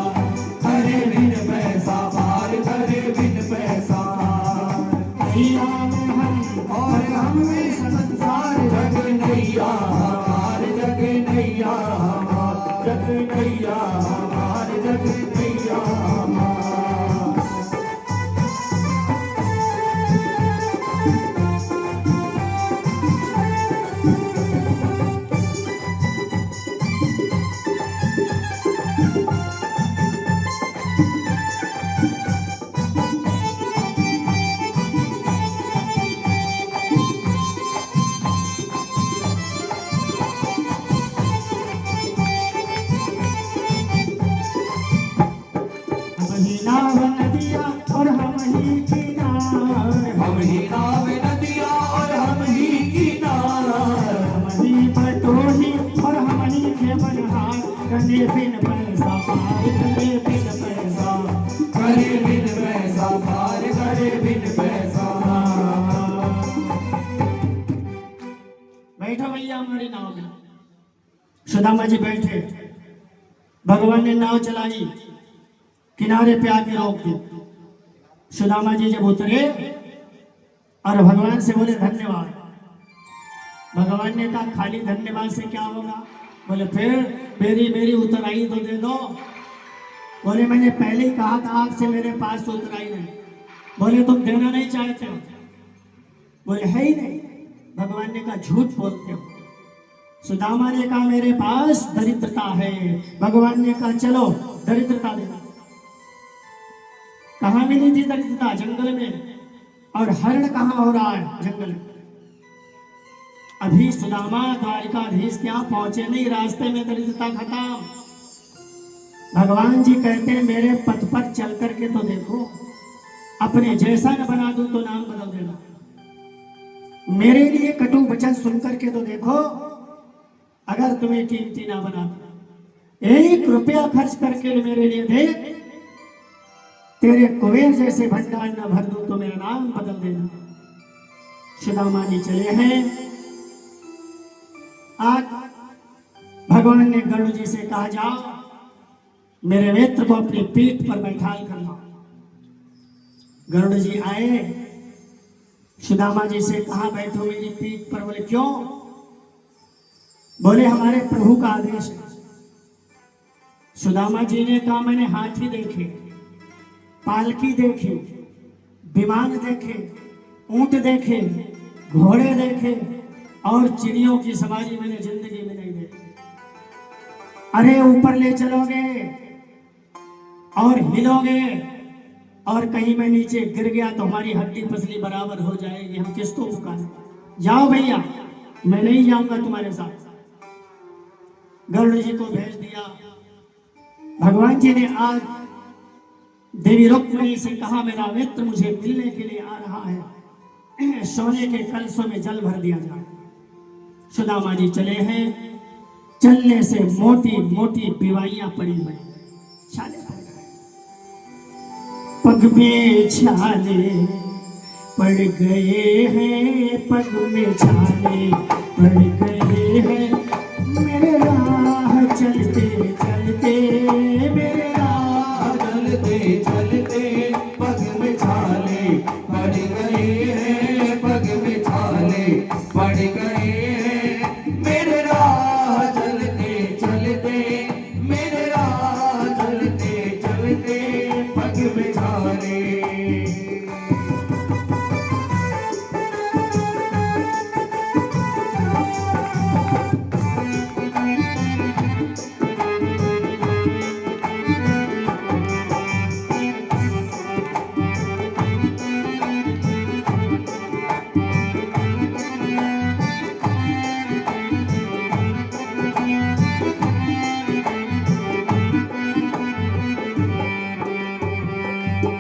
करे बिन पैसा पार, करे बिन पैसा नैया में हम और हम में संसार। जग नैया हमार, जग नैया हमार, जग नैया हमार, जग नैया हमार। हम ही नाव नदिया और हम ही किनार, हम ही नाव नदिया और हम ही किनार, हम ही बटोही और हम ही के बनिहार। करे बिन पैसा पार, करे बिन पैसा, करे बिन पैसा पार, करे बिन पैसा। बैठो भैया हमारी नाव में। सुदामा जी बैठे, भगवान ने नाव चलाई, किनारे पे आके रोक दी। सुदामा जी जब उतरे और भगवान से बोले धन्यवाद। भगवान ने कहा खाली धन्यवाद से क्या होगा? बोले फिर मेरी मेरी उतराई तो दे दो। बोले मैंने पहले ही कहा था आपसे मेरे पास तो उतराई नहीं। बोले तुम देना नहीं चाहते हो? बोले है ही नहीं। भगवान ने कहा झूठ बोलते हो। सुदामा ने कहा मेरे पास दरिद्रता है। भगवान ने कहा चलो दरिद्रता देना। कहाँ मिली थी दरिद्रता? जंगल में। और हरण कहाँ हो रहा है? जंगल में। अभी सुदामा द्वारिकाधीश के यहाँ पहुंचे नहीं, रास्ते में दरिद्रता खत्म। भगवान जी कहते हैं मेरे पथ पर चल करके तो देखो, अपने जैसा न बना दूं तो नाम बदल देना। मेरे लिए कटु वचन सुन करके तो देखो, अगर तुम्हें कीमती ना बना, 1 रुपया खर्च करके मेरे लिए दे तेरे कुबेर जैसे भंडार न भर दूं तो मेरा नाम बदल देना। सुदामा जी चले हैं। आज भगवान ने गरुड़ जी से कहा, जाओ मेरे मित्र को अपनी पीठ पर बैठाल कर लाओ। गरुड़ जी आए, सुदामा जी से कहा, बैठो मेरी पीठ पर। बोले क्यों? बोले हमारे प्रभु का आदेश है। सुदामा जी ने कहा, मैंने हाथी देखे, पालकी देखी, विमान देखे, ऊंट देखे, घोड़े देखे, और चिड़ियों की सवारी मैंने जिंदगी में नहीं देखी। अरे ऊपर ले चलोगे और हिलोगे और कहीं मैं नीचे गिर गया तो हमारी हड्डी पसली बराबर हो जाएगी, हम किसको पुकारें? जाओ भैया, मैं नहीं जाऊंगा तुम्हारे साथ। गरुड़ जी को भेज दिया। भगवान जी ने आज देवी रुक्मिणी से कहा, मेरा मित्र मुझे मिलने के लिए आ रहा है, सोने के कलशों में जल भर दिया जाए। सुदामा जी चले हैं। चलने से मोटी मोटी बिवाइयां पड़ी हुई, छाले पड़ गए, पग में छाले पड़ गए हैं, पग में छाले पड़ गए हैं। मेरे राह चलते चलते, मेरे राह चलते चलते पग में छाले पड़ गए हैं, पग में छाले पड़ गए हैं। मेरे राह चलते चलते, मेरे राह चलते चलते पग में छाले।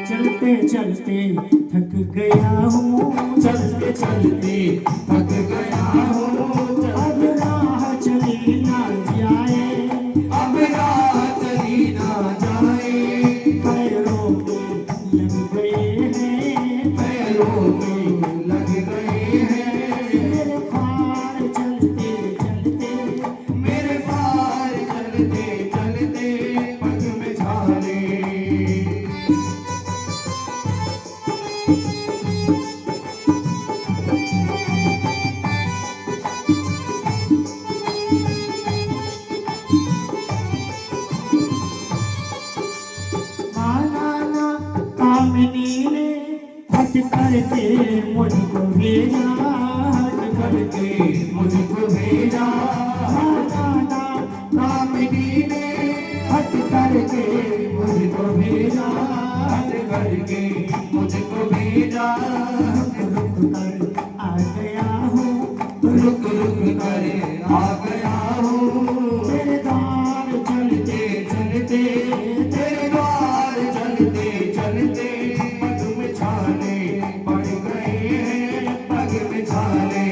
चलते चलते थक गया हूँ, चलते चलते थक गया हूँ, अब राह चली ना जाए, अब राह चली ना जाए। पैरों में लग गए हैं, पैरों में लग गए हैं। मेरे पार चलते चलते, मेरे पार चलते चलते पग में छाले। माना ना कामिनी ने हट करके मुझको भेजा, हट करके मुझको भेजा। माना ना कामिनी ने हट करके मुझको भेजा, हट करके मुझको भेजा। रुक कर आ गया हूँ, रुक रुक कर आ गया हूँ। तेरे द्वार चलते चलते तेरे द्वार चलते चलते पग में छाले पड़ गए हैं, पग में छाले।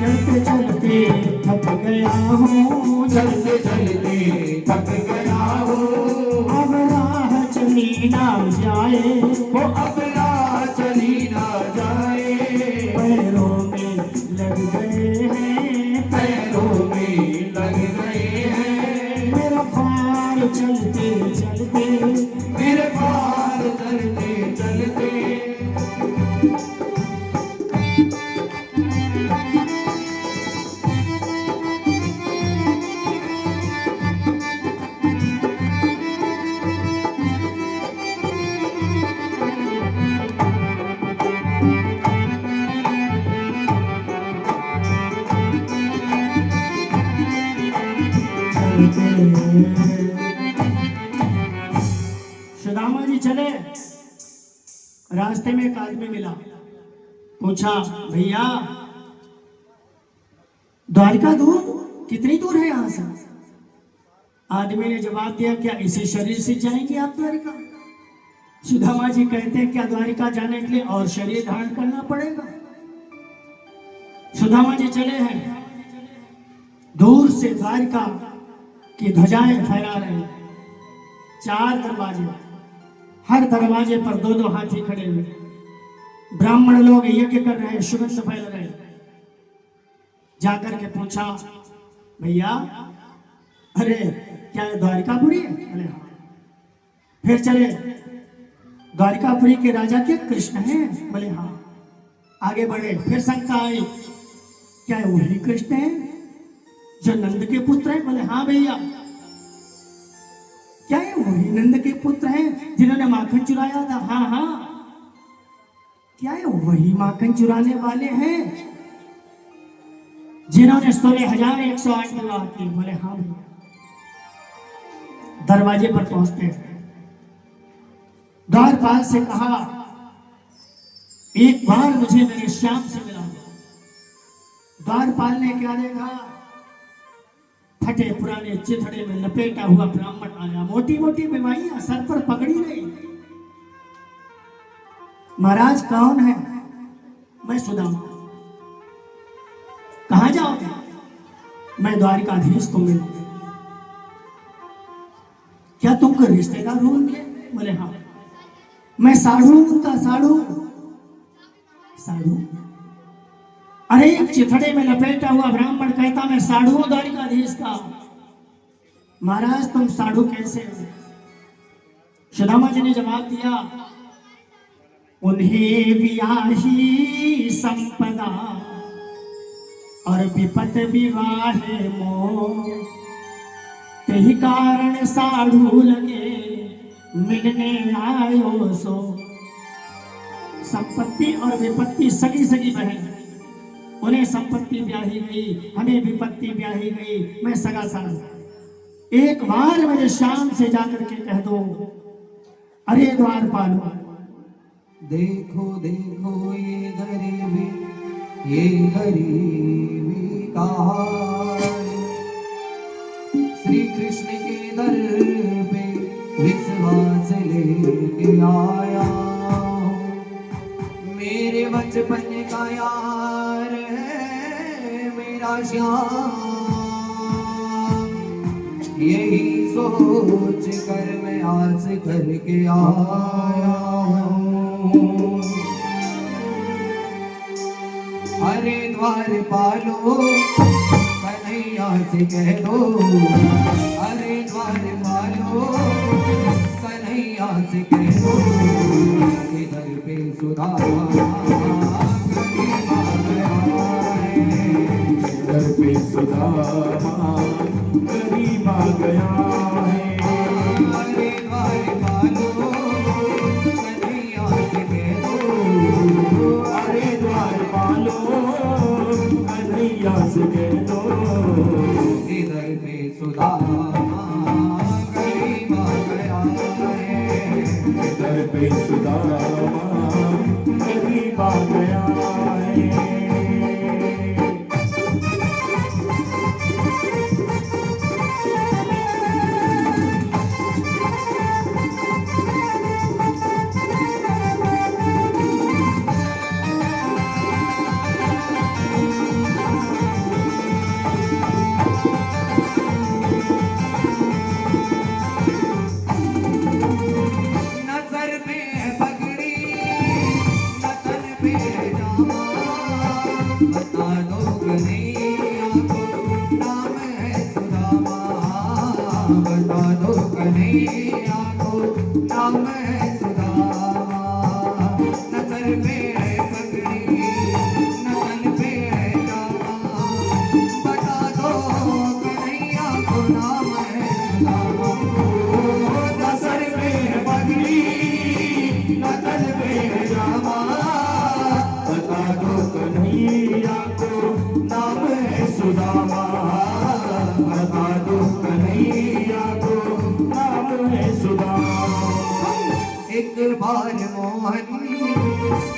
चलते चलते थक गया हूँ, चलते चलते थक गया हूँ। अब राह चली ना जाए, वो अब राह चली ना जाए। पैरों में लग गए हैं, पैरों में लग गए हैं। मेरा पार चलते चलते, मेरे पार चलते चलते सुदामा जी चले। रास्ते में एक आदमी मिला, पूछा भैया द्वारिका दूर कितनी दूर है यहां से? आदमी ने जवाब दिया क्या इसी शरीर से जाएंगे आप द्वारिका? सुदामा जी कहते हैं क्या द्वारिका जाने के लिए और शरीर धारण करना पड़ेगा? सुदामा जी चले हैं, दूर से द्वारिका की ध्वजाएं फहरा रहे हैं। 4 दरवाजे, हर दरवाजे पर 2-2 हाथी खड़े हुए, ब्राह्मण लोग यज्ञ कर रहे हैं, सुगंध फैल रहे हैं। जाकर के पूछा भैया अरे क्या ये द्वारिकापुरी है? बोले हाँ। फिर चले द्वारिकापुरी के राजा के कृष्ण हैं? बोले हाँ। आगे बढ़े, फिर शंका आई क्या वही कृष्ण है जो नंद के पुत्र हैं? बोले हाँ भैया। क्या ये वही नंद के पुत्र हैं जिन्होंने माखन चुराया था? हाँ हाँ। क्या ये वही माखन चुराने वाले हैं जिन्होंने 16,108 विवाह किए? बोले हाँ भैया। दरवाजे पर पहुंचते हैं, द्वारपाल से कहा एक बार मुझे मेरे श्याम से मिला दो। द्वारपाल ने क्या देखा? फटे पुराने चिथड़े में लपेटा हुआ ब्राह्मण आया, मोटी मोटी बीमारियां, सर पर पगड़ी नहीं। महाराज कौन है? मैं सुदामा। कहां जाओगे? मैं द्वारिकाधीश को मिलूं। क्या तुम कोई रिश्तेदार हो उनके? बोले हाँ। मैं साधु उनका, साधु। अरे एक चिथड़े में लपेटा हुआ ब्राह्मण कहता मैं साधु हूं द्वारिकाधीश का। महाराज तुम साधु कैसे हो? सुदामा जी ने जवाब दिया उन्हें वियाही संपदा और विपत विवाह मोह, तेहि कारण साधु लगे मिलने आयो सो। संपत्ति और विपत्ति सगी सगी बहन, उन्हें संपत्ति ब्याही गई, हमें विपत्ति ब्याही गई, मैं सगा साधु। एक बार मेरे श्याम से जाकर के कह दो अरे द्वारपालो देखो देखो ये गरीबी का हाल, श्री कृष्ण के दर पे विश्वास लेके आया हूं। मेरे बचपन का यार है मेरा श्याम, यही सोच कर मैं आस करके आया हूं। अरे द्वारपालो कन्हैया से कह दो, अरे द्वारपालो कन्हैया से कह दो, इधर पे सुदामा गरीब आ गया है, इधर पे सुदामा गरीब आ गया है। अरे द्वारपालो कन्हैया से कह दो, अरे द्वारपालो कन्हैया से कह दो, इधर पे सुदामा गरीब आ गया है, इधर पे सुदामा गरीब आ गया है। बता दो कन्हैया को नाम है सुदामा, नजर पे है पगड़ी नमन पे है जामा, बता दो कन्हैया को नाम है सुदामा। नजर पे है पगड़ी नमन पे है जामा, बता दो कन्हैया को नाम है सुदामा, बता दो कन्हैया को नाम है सुदामा। एक बार मोहन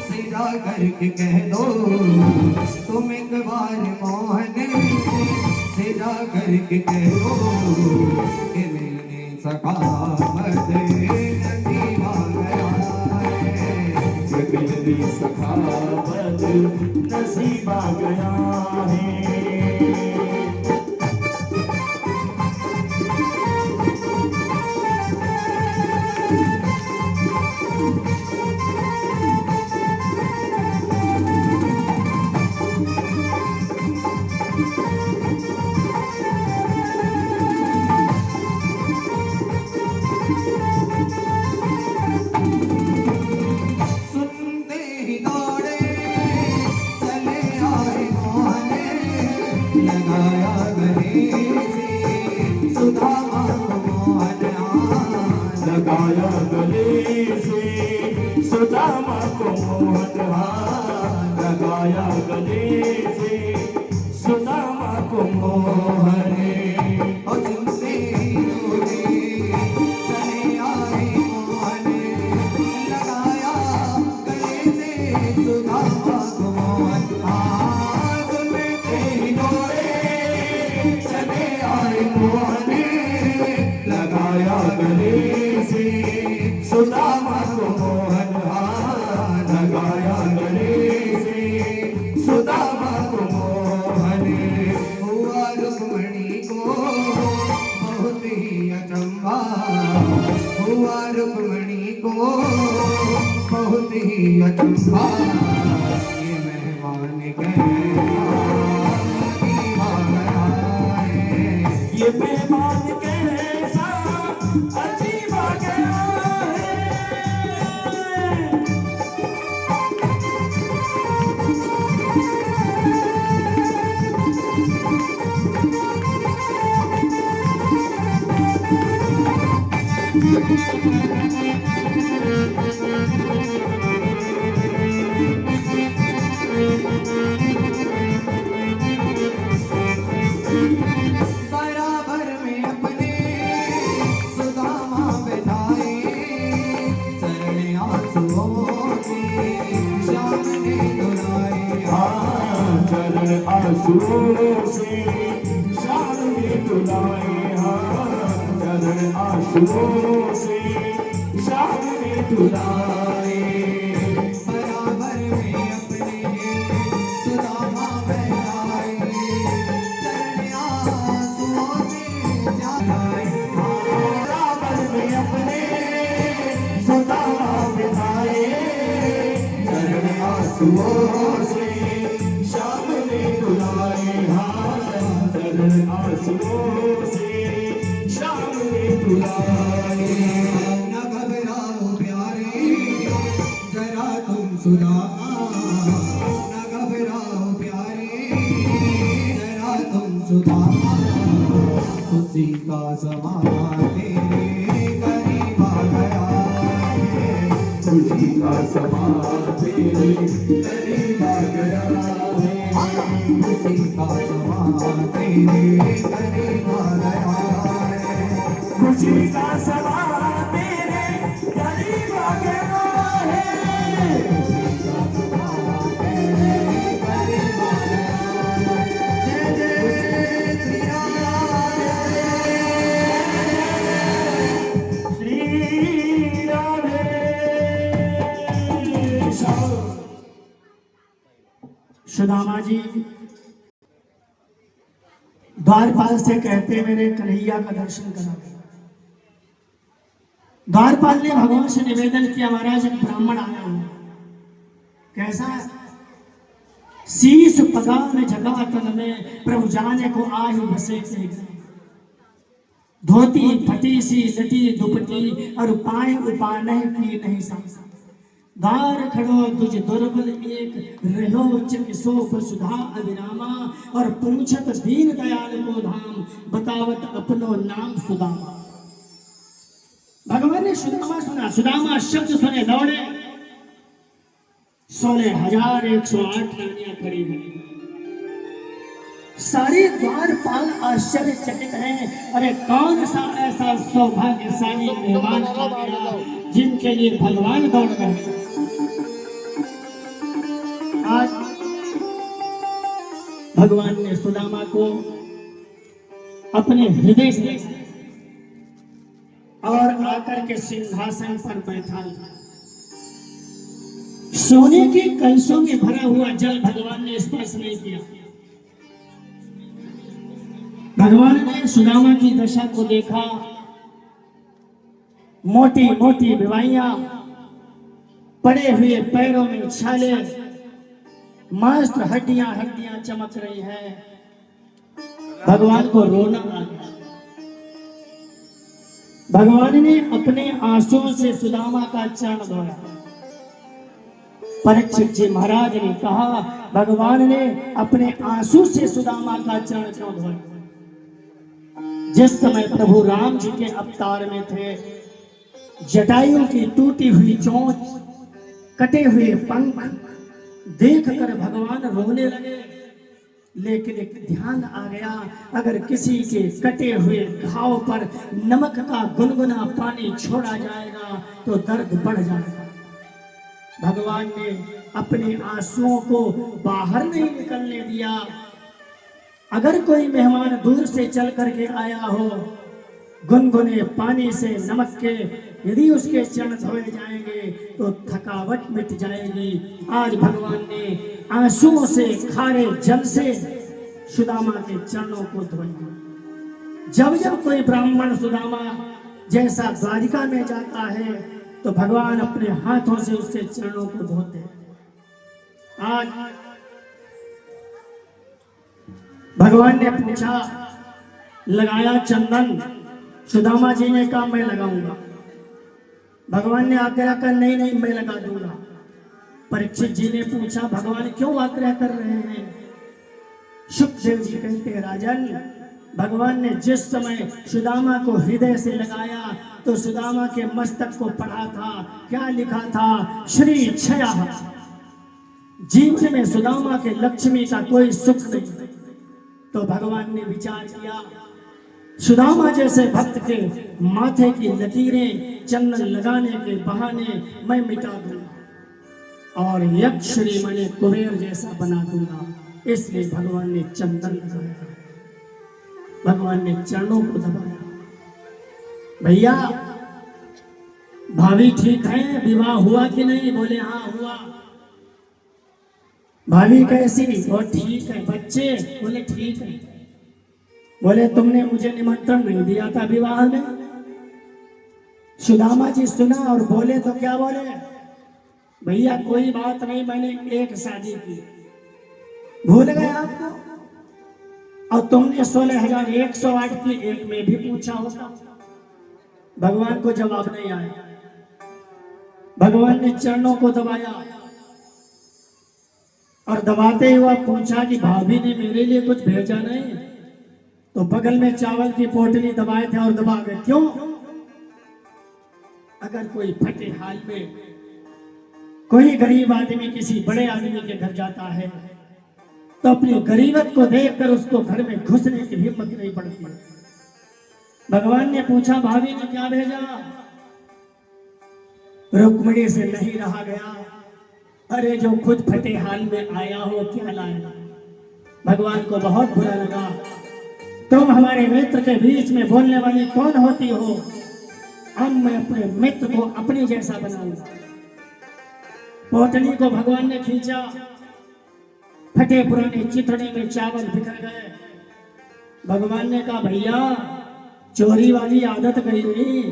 से सीधा करके कह दो तुम एक बार मोहन सीधा करके कह दो कि मैंने सखावत नसीबा गया है कि मेरी सखावत नसीबा गया है। सुनते ही दौड़े चले आए मोहन लगाया गले से सुदामा को मोहन लगाया गले से सुदामा को मोहन हाथ लगाया गले से सुदामा को मोहन। और सुनते ही दौड़े चले आए मोहन लगाया गले से सुदामा को मोहन सुनते ही दौड़े चले आए मोहन लगाया गले से सुदामा को मोहन हाथ लगाया गले से सुदामा को मोहन। हुआ रुक्मणी को बहुत ही अचंभा हुआ रुक्मणी को बहुत ही अचंभा ये मेहमान ये मेहमान कैसा अजीब आ गया है। बराबर में अपने सुदामा बैठाए चरण आंसुओं की शाम ने दुलाए चरण आंसुओं से शाम में दुलाए चरण आंसुओं से शाम में दुलाए। बराबर में अपने सुदामा बैठाए चरण आंसुओं से जाए बराबर में अपने सुदामा बिठाए चरण आंसुओं से शाम में दुलाए चरण आंसुओं से शाम में दुलाए। न घबराओ प्यारे जरा तुम सुदामा न घबराओ प्यारे जरा तुम सुदामा खुशी का समा तेरे करीब आ गया है खुशी का समा तेरे करीब आ गया है। खुशी का समा तेरे करीब आ गया है खुशी का समा तेरे करीब आ गया है। खुशी का समा तेरे करीब आ गया है। जय जय श्री श्री राधे श्याम। सुदामा जी द्वारपाल से कहते मेरे कन्हैया का दर्शन करा। द्वारपाल ने भगवान से निवेदन किया महाराज एक ब्राह्मण आया हूं कैसा शीश पगान जगा तन में प्रभु जाने को आही बसे से धोती फटी सी लटी दुपटी और पाए उपान की नहीं सांस दार खड़ो तुझ दुर्बल एक रहो चित सोफ सुधा अविरामा और पूछत दीन दयाल को धाम बतावत अपनो नाम सुदामा। भगवान ने सुदामा सुना सुदामा शब्द सुने दौड़े 16,108 रानियां खड़ी हुई। सारे द्वारपाल आश्चर्यचकित हैं। अरे कौन सा ऐसा सौभाग्यशाली मेहमान आ गया जिनके लिए भगवान दौड़ रहे हैं। सुदामा को अपने हृदय से और आकर के सिंहासन पर बैठा। सोने के कलशों में भरा हुआ जल भगवान ने स्पर्श नहीं किया। भगवान ने सुदामा की दशा को देखा। मोटी मोटी बीमारियां, पड़े हुए पैरों में छाले, मस्त हड्डियां हड्डियां चमक रही हैं। भगवान को रोना आ गया। भगवान ने अपने आंसुओं से सुदामा का चरण धोया। परीक्षित जी महाराज ने कहा, भगवान ने अपने आंसू से सुदामा का चरण क्यों धोया? जिस समय प्रभु राम जी के अवतार में थे, जटायु की टूटी हुई चोंच, कटे हुए पंख देखकर भगवान रोने लगे। लेकिन एक ध्यान आ गया, अगर किसी के कटे हुए घाव पर नमक का गुनगुना पानी छोड़ा जाएगा तो दर्द बढ़ जाएगा। भगवान ने अपने आंसुओं को बाहर नहीं निकलने दिया। अगर कोई मेहमान दूर से चल करके आया हो, गुनगुने पानी से नमक के यदि उसके चरण धोए जाएंगे तो थकावट मिट जाएगी। आज भगवान ने आंसुओं से, खारे जल से सुदामा के चरणों को धोया। जब जब कोई ब्राह्मण सुदामा जैसा द्वारिका में जाता है तो भगवान अपने हाथों से उसके चरणों को धोते हैं। आज भगवान ने पूछा, लगाया चंदन? सुदामा जी ने कहा, मैं लगाऊंगा। भगवान ने आग्रह कर, नहीं नहीं मैं लगा दूंगा। परीक्षित जी ने पूछा, भगवान क्यों आग्रह कर रहे हैं? सुखदेव जी कहते हैं, राजन, भगवान ने जिस समय सुदामा को हृदय से लगाया तो सुदामा के मस्तक को पढ़ा था, क्या लिखा था? श्री क्षया। जीवन में सुदामा के लक्ष्मी का कोई सुख नहीं। तो भगवान ने विचार किया, सुदामा जैसे भक्त के माथे की लकीरें चंदन लगाने के बहाने मैं मिटा दूंगा और यक्ष श्री मने कुबेर जैसा बना दूंगा। इसलिए भगवान ने चंदन लगाया, भगवान ने चरणों को दबाया। भैया, भाभी ठीक है? विवाह हुआ कि नहीं? बोले हाँ हुआ। भाभी कैसी? वो ठीक है। बच्चे? बोले ठीक है। बोले तुमने मुझे निमंत्रण नहीं दिया था विवाह में? सुदामा जी सुना और बोले तो क्या बोले? भैया कोई बात नहीं, मैंने एक शादी की। भूल गए आपको? और तुमने 16,108 की एक में भी पूछा होगा। भगवान को जवाब नहीं आया। भगवान ने चरणों को दबाया और दबाते हुआ पूछा कि भाभी ने मेरे लिए कुछ भेजा नहीं? तो बगल में चावल की पोटली दबाए थे और दबा गए। क्यों? अगर कोई फटे हाल में कोई गरीब आदमी किसी बड़े आदमी के घर जाता है तो अपनी गरीबत को देखकर उसको घर में घुसने की हिम्मत नहीं पड़ती। भगवान ने पूछा, भाभी ने क्या भेजा? रुक्मिणी से नहीं रहा गया। अरे जो खुद फटे हाल में आया हो क्या लाया? भगवान को बहुत बुरा लगा। तुम हमारे मित्र के बीच में बोलने वाली कौन होती हो? अब मैं अपने मित्र को अपने जैसा बनाऊंगा। पोटली को भगवान ने खींचा, फटे पुराने चिथड़े में चावल बिखर गए। भगवान ने कहा, भैया चोरी वाली आदत गई नहीं।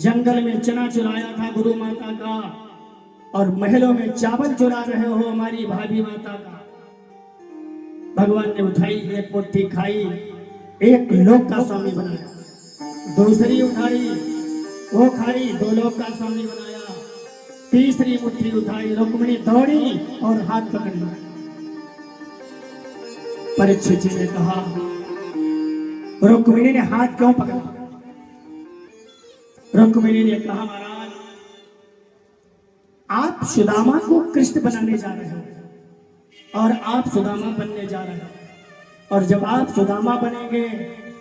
जंगल में चना चुराया था गुरु माता का और महलों में चावल चुरा रहे हो हमारी भाभी माता का। भगवान ने उठाई, एक मुट्ठी खाई, एक लोक का स्वामी बनाया। दूसरी उठाई, वो खाई, 2 लोक का स्वामी बनाया। तीसरी मुट्ठी उठाई, रुक्मिणी दौड़ी और हाथ पकड़ लिया। परीक्षित जी ने कहा, रुक्मिणी ने हाथ क्यों पकड़ा? रुक्मिणी ने कहा, महाराज आप सुदामा को कृष्ण बनाने जा रहे हो और आप सुदामा बनने जा रहे हो, और जब आप सुदामा बनेंगे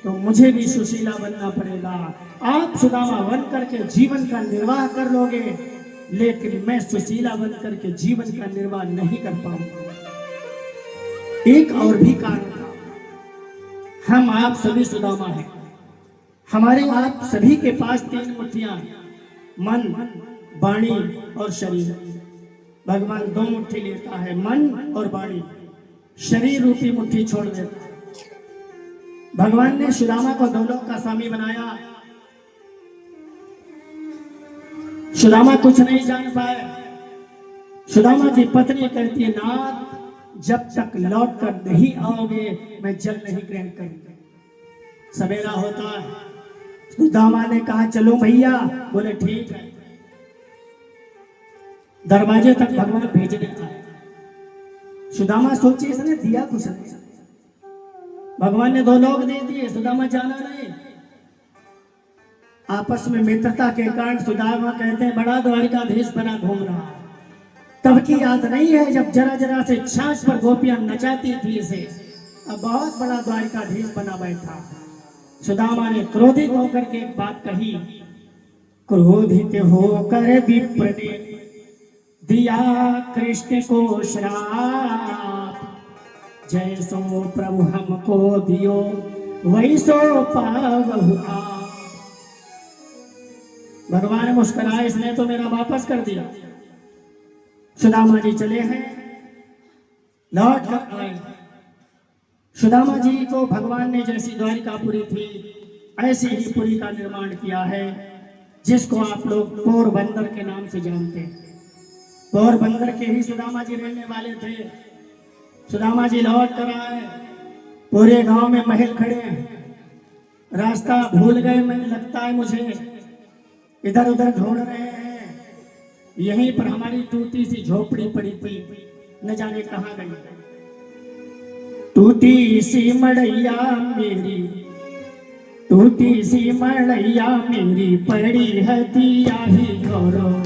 तो मुझे भी सुशीला बनना पड़ेगा। आप सुदामा बन करके जीवन का निर्वाह कर लोगे, लेकिन मैं सुशीला बन करके जीवन का निर्वाह नहीं कर पाऊंगा। एक और भी कारण था। हम आप सभी सुदामा हैं, हमारे आप सभी के पास तीन मुट्ठियां, मन, वाणी और शरीर। भगवान दो मुट्ठी लेता है, मन और वाणी, शरीर रूपी मुट्ठी छोड़ देता है। भगवान ने सुदामा को दोनों का स्वामी बनाया। सुदामा कुछ नहीं जान पाए। सुदामा की पत्नी कहती है, नाथ जब तक लौट कर नहीं आओगे मैं जल नहीं ग्रहण करूंगी। सवेरा होता है, सुदामा ने कहा चलो भैया। बोले ठीक है। दरवाजे तक भगवान भेजने आए। सुदामा सोचे इसने दिया कुछ नहीं, भगवान ने दो लोग दे दिए, सुदामा जाना नहीं। आपस में मित्रता के कारण सुदामा कहते हैं बड़ा द्वारिकाधीश बना घूम रहा है। तब की याद नहीं है जब जरा जरा से छाछ पर गोपियां नचाती थी इसे। अब बहुत बड़ा द्वारिकाधीश बना बैठा। सुदामा ने क्रोधित होकर के एक बात कही, क्रोधित होकर विप्र ने दिया कृष्ण को श्राप, जैसो प्रभु हमको दियो वैसो पावहु आप। भगवान मुस्कुराए, इसने तो मेरा वापस कर दिया। सुदामा जी चले हैं, लौट कर आए। सुदामा जी को भगवान ने जैसी द्वारिकापुरी थी ऐसी ही पुरी का निर्माण किया है, जिसको आप लोग पोरबंदर के नाम से जानते हैं। पोरबंदर के ही सुदामा जी रहने वाले थे। सुदामा जी लौट कर आए, पूरे गांव में महल खड़े हैं। रास्ता भूल गए, मैं लगता है मुझे इधर उधर ढूंढ रहे हैं। यहीं पर हमारी टूटी सी झोपड़ी पड़ी थी, न जाने कहां गई। टूटी सी मड़ैया मेरी, टूटी सी मड़ैया मेरी पड़ी है दिया ही गौरव।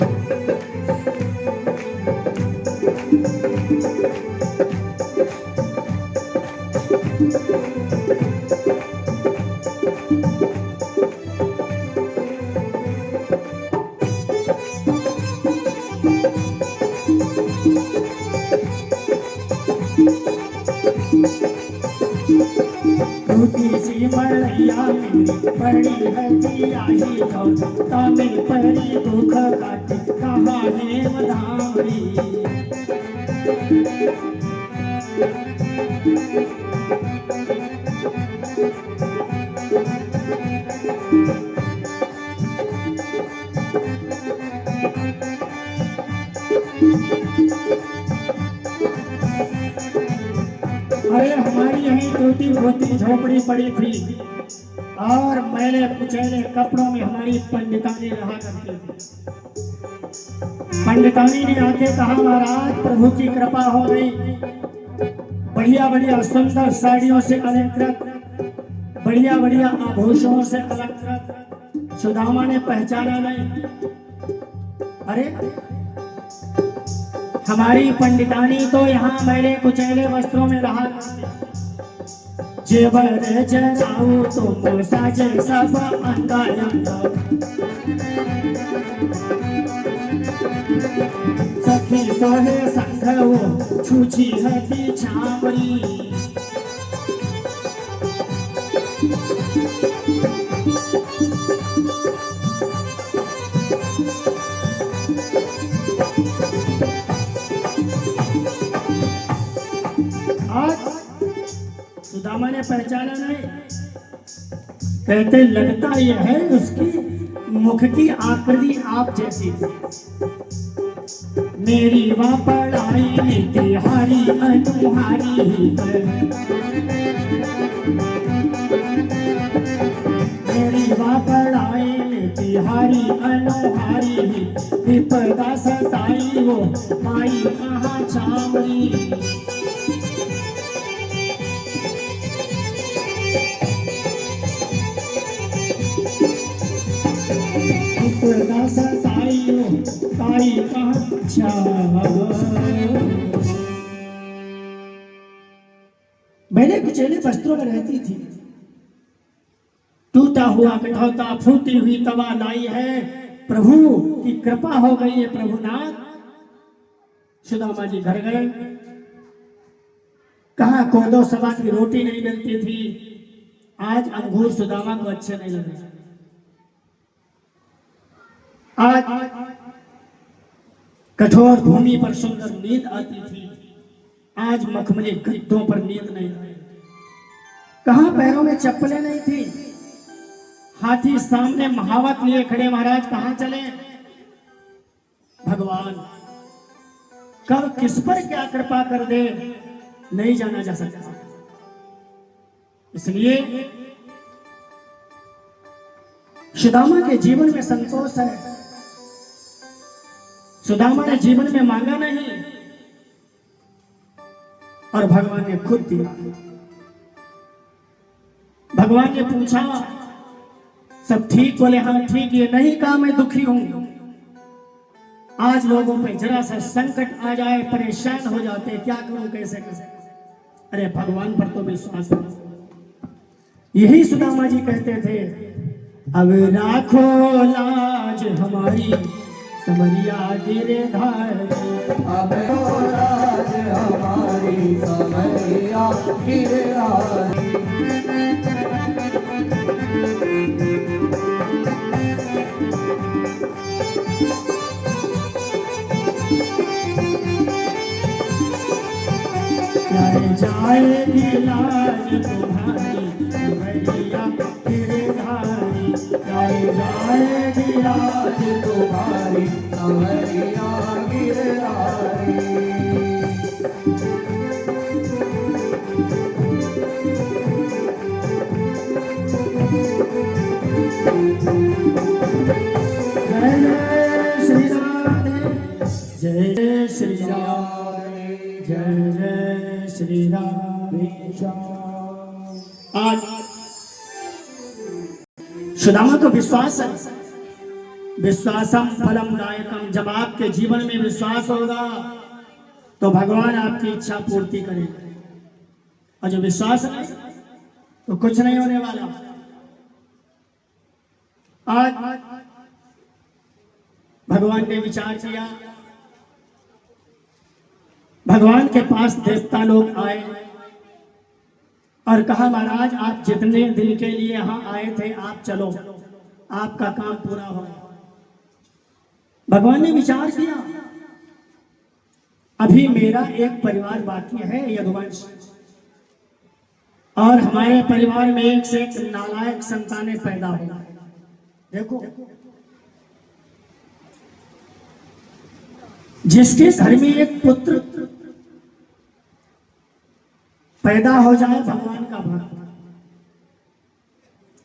टूटी सी मड़ैया मेरी पड़ी है दिया ही गौरव। तामे परी दुख काटे कहाँ है मधामरी। अरे हमारी यही टूटी फूटी झोपड़ी पड़ी थी और मैले कुचैले कपड़ों में हमारी पंडितानी रहा करती थी। पंडितानी ने आके कहा, महाराज प्रभु की कृपा हो गई, बढ़िया बढ़िया सुंदर साड़ियों से अलंकृत, बढ़िया बढ़िया आभूषणों से अलंकृत। सुदामा ने पहचाना नहीं। अरे हमारी पंडितानी तो यहाँ मैले कुचैले वस्त्रों में रहा करती। जेवर जराऊ तुम साजे सब अंगार, सखी सोहे संघो छूची है छावरी। सुदामा ने पहचाना नहीं। कहते लगता यह है उसकी मुख की आकृति आप जैसी। मेरी वा पढ़ाई तिहारी अनुहारी है, मेरी वा पढ़ाई तिहारी अनुहारी। विपदा सताई वो माई कहाँ छावरी। मैंने कुचैले वस्त्रों में रहती थी, टूटा हुआ कठौता फूटी हुई तवा लाई है। प्रभु की कृपा हो गई है प्रभुनाथ। सुदामा जी घर गए, कहाँ कोदो सवा की रोटी नहीं मिलती थी, आज अंगूर सुदामा को अच्छे नहीं लगे। आज कठोर भूमि पर सुंदर नींद आती थी, आज मखमली गद्दों पर नींद नहीं आई। कहाँ पैरों में चप्पलें नहीं थी, हाथी सामने महावत लिए खड़े, महाराज कहाँ चले। भगवान कब किस पर क्या कृपा कर दे नहीं जाना जा सकता। इसलिए सुदामा के जीवन में संतोष है। सुदामा ने जीवन में मांगा नहीं और भगवान ने खुद दिया। भगवान ने पूछा, सब ठीक? बोले हाँ ठीक। ये नहीं कहा मैं दुखी हूं। आज लोगों पे जरा सा संकट आ जाए परेशान हो जाते, क्या करूं कैसे कैसे। अरे भगवान पर तो विश्वास है। यही सुदामा जी कहते थे, अब राखो लाज हमारी समरिया गिरधारी। अब लाज हमारी समरिया गिरधारी। जाएगी लाज तुम्हारी समरिया गिरधारी। जाएगी लाज तुम्हारी समरिया गिरधारी। जय जय श्री राम, जय जय श्री राम। आज सुदामा को विश्वास है, विश्वासम फलम दायकम। जब आपके जीवन में विश्वास होगा तो भगवान आपकी इच्छा पूर्ति करेगा, और जो विश्वास नहीं तो कुछ नहीं होने वाला। आज भगवान ने विचार किया, भगवान के पास देवता लोग आए और कहा, महाराज आप जितने दिन के लिए यहां आए थे आप चलो, आपका काम पूरा हो। भगवान ने विचार किया, अभी मेरा एक परिवार बाकी है यदुवंश, और हमारे परिवार में एक से एक नालायक संतानें पैदा हो। देखो जिसके घर में एक पुत्र पैदा हो जाए भगवान का भक्त,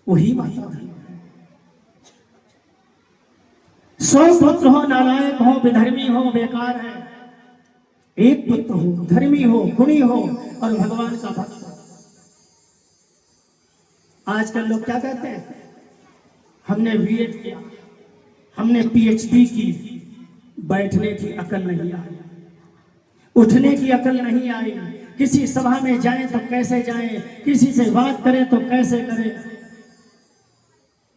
वही माता है। 100 पुत्र हो, नालायक हो, विधर्मी हो, बेकार है। एक पुत्र हो, धर्मी हो, गुणी हो और भगवान का भक्त हो। आजकल लोग क्या कहते हैं, हमने बीएड किया, हमने पीएचडी की, बैठने की अकल नहीं आई, उठने की अकल नहीं आई। किसी सभा में जाएं तो कैसे जाएं, किसी से बात करें तो कैसे करें।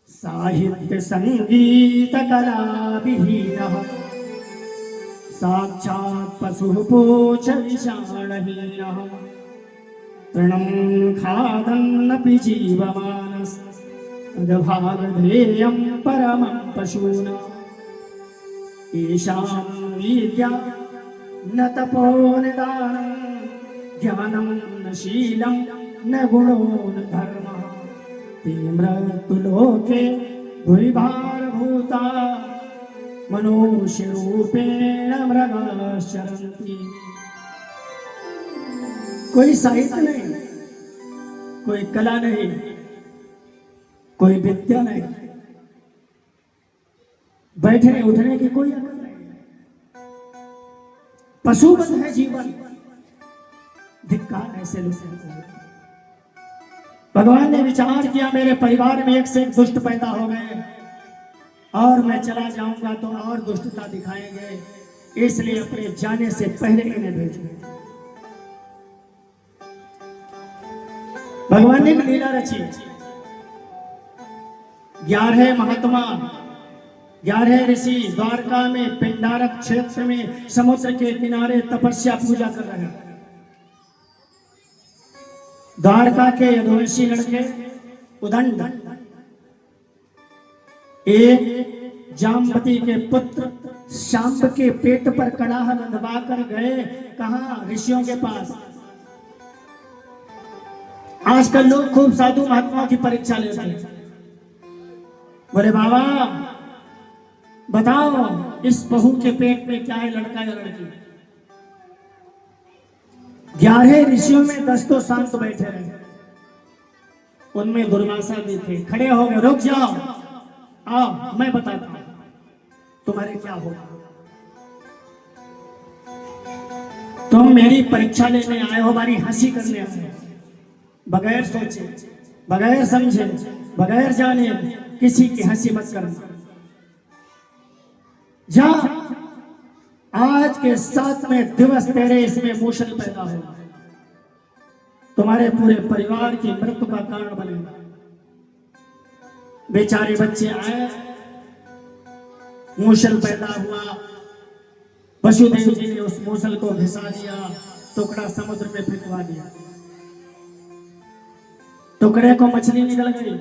साहित्य संगीत कला विहीन, साक्षात् पशु पोष विषाणहीन। तृणं खादन्नपि जीवमानस् तद्भागधेयं परमं पशूनाम्। ईशां विद्या न तपो न दानं, ज्ञानं न शीलं न गुणो न धर्मः। ते मृत्युलोके भूरिभारभूता, मनुष्यरूपेण मृगश्चरन्ति। कोई साहित्य नहीं, कोई कला नहीं, कोई विद्या नहीं, बैठने उठने की कोई अकल नहीं, पशुवत है जीवन। धिक्कार ऐसे लोगों को। भगवान ने विचार किया, मेरे परिवार में एक से एक दुष्ट पैदा हो गए और मैं चला जाऊंगा तो और दुष्टता दिखाएंगे, इसलिए अपने जाने से पहले इन्हें भेजूंगा। भगवान ने एक लीला रची। 11 महात्मा, 11 ऋषि द्वारका में पिंडारक क्षेत्र में समुद्र के किनारे तपस्या पूजा कर रहे हैं। द्वारका के यदुवंशी लड़के उदंड एक जामवती के पुत्र शांब के पेट पर कड़ाह बंधवा कर गए कहा? ऋषियों के पास। आजकल लोग खूब साधु महात्माओं की परीक्षा लेते हैं। बोले बाबा बताओ इस बहू के पेट में क्या है, लड़का या लड़की? 11 ऋषियों में 10 तो शांत बैठे रहे, उनमें दुर्वासा भी थे। खड़े हो गए, रुक जाओ, आओ मैं बताता हूं तुम्हारे क्या होगा। तुम मेरी परीक्षा लेने आए हो, हमारी हंसी करने आए हो, बगैर सोचे, बगैर समझे, बगैर जाने किसी की हंसी मत करना। जा, आज के 7वें दिवस तेरे इसमें मूषल पैदा होगा, तुम्हारे पूरे परिवार की मृत्यु का कारण बनेगा। बेचारे बच्चे आए, मूषल पैदा हुआ, वसुदेव जी ने उस मूषल को घिसा दिया, टुकड़ा समुद्र में फेंकवा दिया, टुकड़े को मछली निकल गई।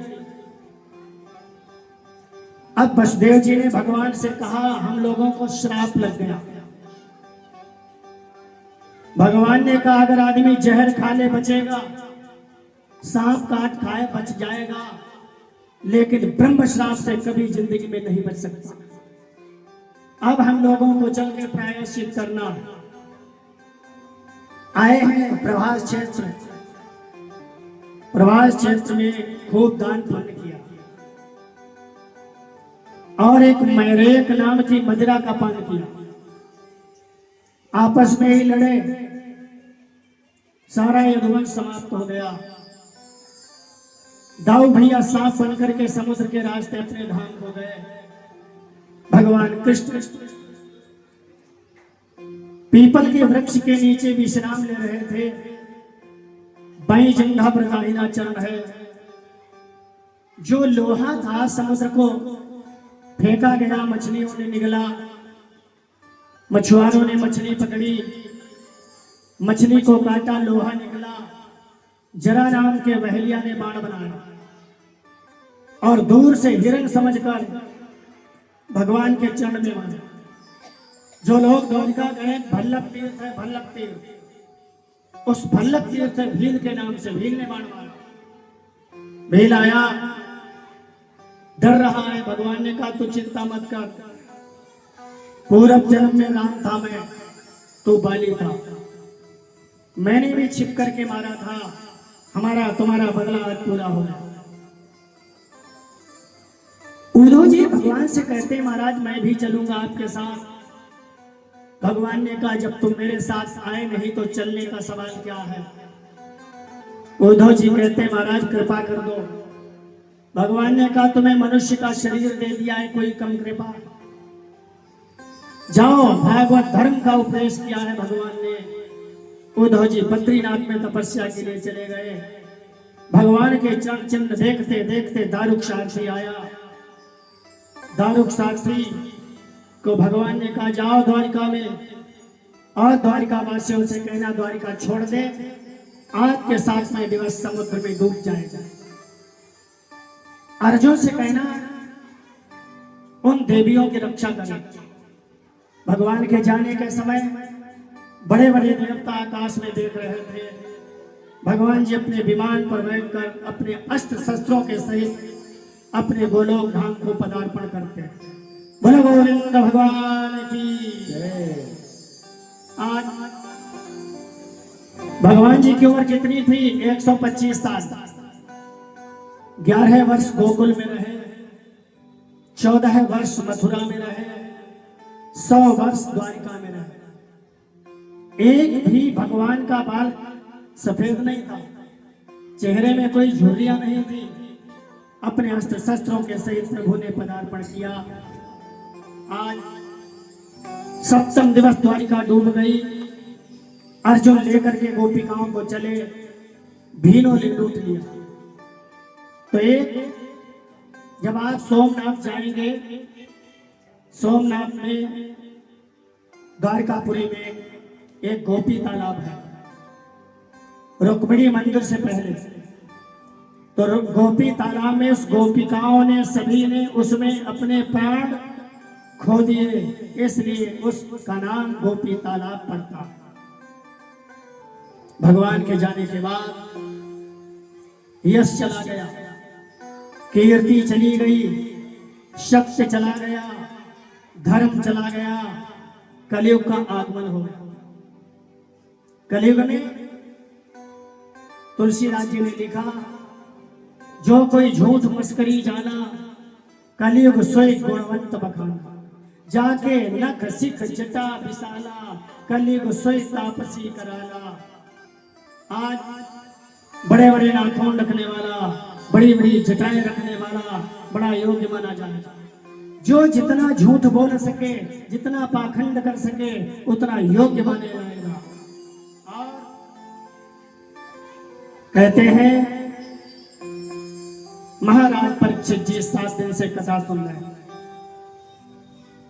अब वसुदेव जी ने भगवान से कहा हम लोगों को श्राप लग गया। भगवान ने कहा अगर आदमी जहर खा ले बचेगा, सांप काट खाए बच जाएगा, लेकिन ब्रह्म श्राप से कभी जिंदगी में नहीं बच सकता। अब हम लोगों को चल के प्रायश्चित करना। आए हैं प्रभास क्षेत्र, प्रभास क्षेत्र में खूब दान पुण्य किया और एक मैरेक नाम की मदिरा का पान किया। आपस में ही लड़े, सारा यदुवंश समाप्त हो गया। दाऊ भैया सांप बनकर के समुद्र के रास्ते अपने धाम हो गए। भगवान कृष्ण पीपल के वृक्ष के नीचे विश्राम ले रहे थे। बाई जंघा पर दाहिना चरण है। जो लोहा था समुद्र को फेंका गया, मछलियों ने निगला, मछुआरों ने मछली पकड़ी, मछली को काटा, लोहा निकला। जरा नाम के वहलिया ने बाण बनाया और दूर से हिरण समझकर भगवान के चरण में मारा। जो लोग द्वारिका गए, भल्लक तीर्थ है, भल्लक तीर्थ, उस भल्लक तीर्थ भील के नाम से भील ने बाण मारा। भील आया, डर रहा है। भगवान ने कहा तू चिंता मत कर, पूर्व जन्म में राम था मैं, तू बाली था, मैंने भी छिप करके मारा था, हमारा तुम्हारा बदला आज पूरा हो गया। उद्धव जी भगवान से कहते महाराज मैं भी चलूंगा आपके साथ। भगवान ने कहा जब तुम मेरे साथ आए नहीं तो चलने का सवाल क्या है। उद्धव जी कहते महाराज कृपा कर दो। भगवान ने कहा तुम्हें मनुष्य का शरीर दे दिया है, कोई कम कृपा। जाओ, भागवत धर्म का उपदेश किया है भगवान ने। उद्धव जी बद्रीनाथ में तपस्या के लिए चले गए। भगवान के चरण चिन्ह देखते देखते दारुक सारथी आया। दारुक सारथी को भगवान ने कहा जाओ द्वारिका में और द्वारिका वासियों से कहना द्वारिका छोड़ दे, आज के 7वें दिवस समुद्र में डूब जाएगा। अर्जुन से कहना उन देवियों की रक्षा करें। भगवान के जाने के समय बड़े बड़े देवता आकाश में देख रहे थे। भगवान जी अपने विमान पर बैठकर अपने अस्त्र शस्त्रों के सहित अपने गोलोक धाम को पदार्पण करते हैं। बोलो गोविंद भगवान की जय। आज भगवान जी की उम्र कितनी थी? 125 साल। 11 वर्ष गोकुल में रहे, 14 वर्ष मथुरा में रहे, 100 वर्ष द्वारिका में रहे। एक भी भगवान का बाल सफेद नहीं था, चेहरे में कोई झुर्रियां नहीं थी। अपने अस्त्र शस्त्रों के सहित प्रभु ने पदार्पण किया। आज 7वें दिवस द्वारिका डूब गई। अर्जुन लेकर के गोपिकाओं को चले, भीलों ने लूट लिया। तो एक जब आप सोमनाथ जाएंगे, सोमनाथ में द्वारकापुरी में एक गोपी तालाब है। रुक्मिणी मंदिर से पहले। तो गोपी तालाब में उस गोपिकाओं ने सभी ने उसमें अपने प्राण खो दिए, इसलिए उसका नाम गोपी तालाब पड़ता। भगवान के जाने के बाद यश चला गया, कीर्ति चली गई, शक्ति चला गया, धर्म चला गया, कलयुग का आगमन हो गया। कलयुग में तुलसीदास जी ने लिखा, जो कोई झूठ मस्करी जाना, कलयुग सोई गुणवंत बखाना। जाके नख सिख जटा विशाला, कलयुग सोई तापसी कराला। आज बड़े बड़े नाखून रखने वाला, बड़ी बड़ी जटाएं रखने वाला बड़ा योग्य माना जाता। जो जितना झूठ बोल सके, जितना पाखंड कर सके, उतना योग्य माने जाएगा। और कहते हैं महाराज परीक्षित जी 7 दिन से कथा सुन रहे हैं।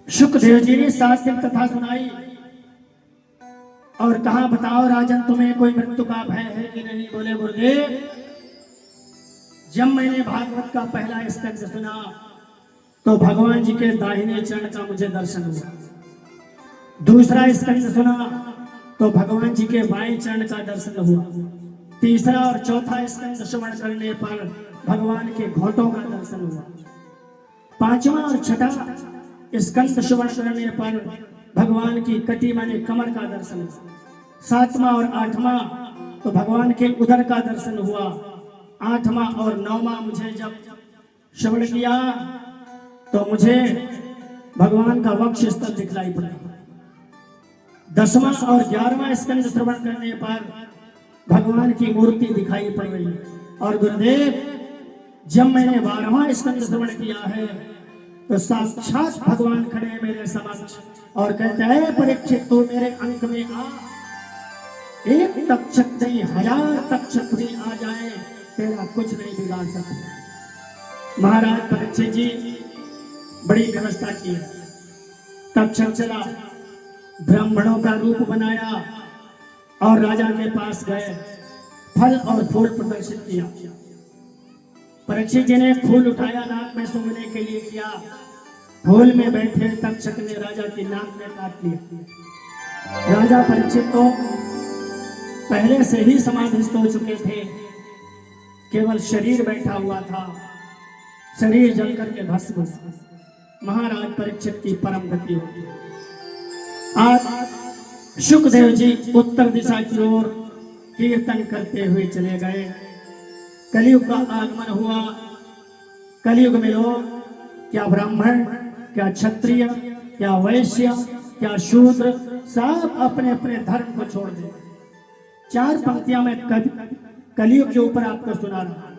शुकदेव जी ने 7 दिन कथा सुनाई और कहा, बताओ राजन, तुम्हें कोई मृत्यु का भय है कि नहीं? बोले, गुरुदेव, जब मैंने भागवत का पहला स्कंद सुना तो भगवान जी के दाहिने चरण का मुझे दर्शन हुआ। दूसरा स्कंद सुना तो भगवान जी के बाएं चरण का दर्शन हुआ। तीसरा और चौथा स्कंद श्रवण करने पर भगवान के घोटों का दर्शन हुआ। पांचवा और छठा स्कंद श्रवण करने पर भगवान की कटी माने कमर का दर्शन हुआ। सातवां और आठवां तो भगवान के उदर का दर्शन हुआ। आठवां और नौवां मुझे जब श्रवण किया तो मुझे भगवान का वक्ष स्थल दिखलाई पड़ा। 10वां और 11वां स्कंद श्रवण करने पर भगवान की मूर्ति दिखाई पड़ रही। और गुरुदेव, जब मैंने 12वां स्कंद श्रवण किया है तो साक्षात भगवान खड़े हैं मेरे समक्ष और कहते हैं, परीक्षित तू मेरे अंक में आ। एक तक्षक नहीं, 1000 तक्षक भी आ जाए, तेरा कुछ नहीं बिगाड़ सकता। महाराज परीक्षित जी बड़ी व्यवस्था की है। तक्षक चला, ब्राह्मणों का रूप बनाया और राजा के पास गए, फल और फूल प्रदर्शित किया। परीक्षित जी ने फूल उठाया, नाक में सूंघने के लिए किया। फूल में बैठे तक्षक ने राजा की नाक में काट लिया। राजा परीक्षित तो पहले से ही समाधिस्थ हो चुके थे, केवल शरीर बैठा हुआ था, शरीर जल करके भस्म। महाराज परीक्षित की परम गति होगी। आज शुकदेव जी उत्तर दिशा की ओर कीर्तन करते हुए चले गए। कलयुग का आगमन हुआ। कलयुग में लोग, क्या ब्राह्मण, क्या क्षत्रिय, क्या वैश्य, क्या शूद्र, सब अपने अपने धर्म को छोड़ दे। 4 पंक्तियां में कलयुग के ऊपर आपको सुना रहा।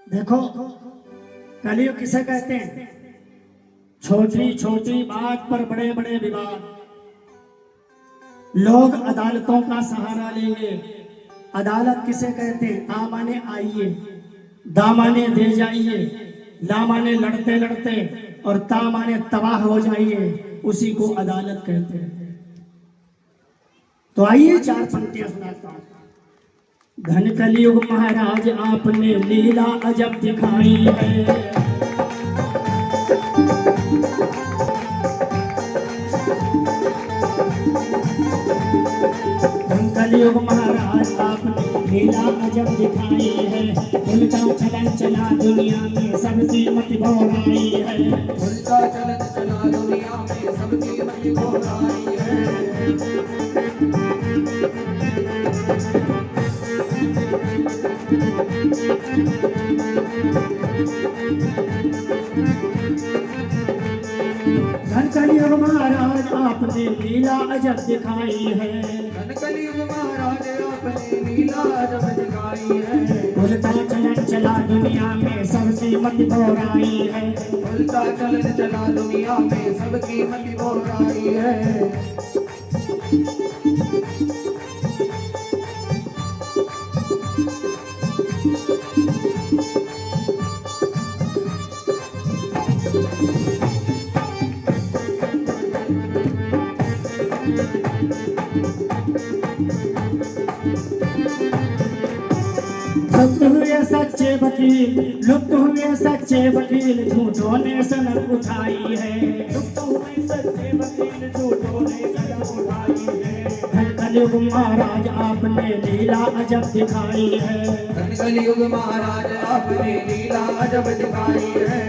देखो, कलयुग किसे कहते हैं? छोटी छोटी बात पर बड़े बड़े विवाद। लोग अदालतों का सहारा लेंगे। अदालत किसे कहते हैं? आ माने आइए, दा माने दे जाइए, ला माने लड़ते लड़ते और ता माने तबाह हो जाइए, उसी को अदालत कहते हैं। तो आइए 4 पंक्तियां सुनाता हूं। धन कलयुग महाराज आपने लीला अजब दिखाई है। कलयुग महाराज आपने लीला अजब दिखाई है। उल्टा चलन चला दुनिया में सबकी मति भोराई है। उल्टा चलन चला दुनिया में सबकी मति भोराई है। धन कलयुग महाराज आपने लीला अजब दिखाई है। धन कलयुग महाराज आपने लीला अजब दिखाई है। उल्टा चलन चला दुनिया में सबकी मति भोराई है। उल्टा चलन चला दुनिया में सबकी मति भोराई है। लुप्त हुए सच्चे वकील, लुप्त हुए सच्चे वकील, झूठों ने सनक उठाई है। लुप्त हुए सच्चे वकील, झूठों ने सनक उठाई है। कलयुग महाराज आपने लीला अजब दिखाई है। कलयुग महाराज आपने लीला अजब दिखाई है।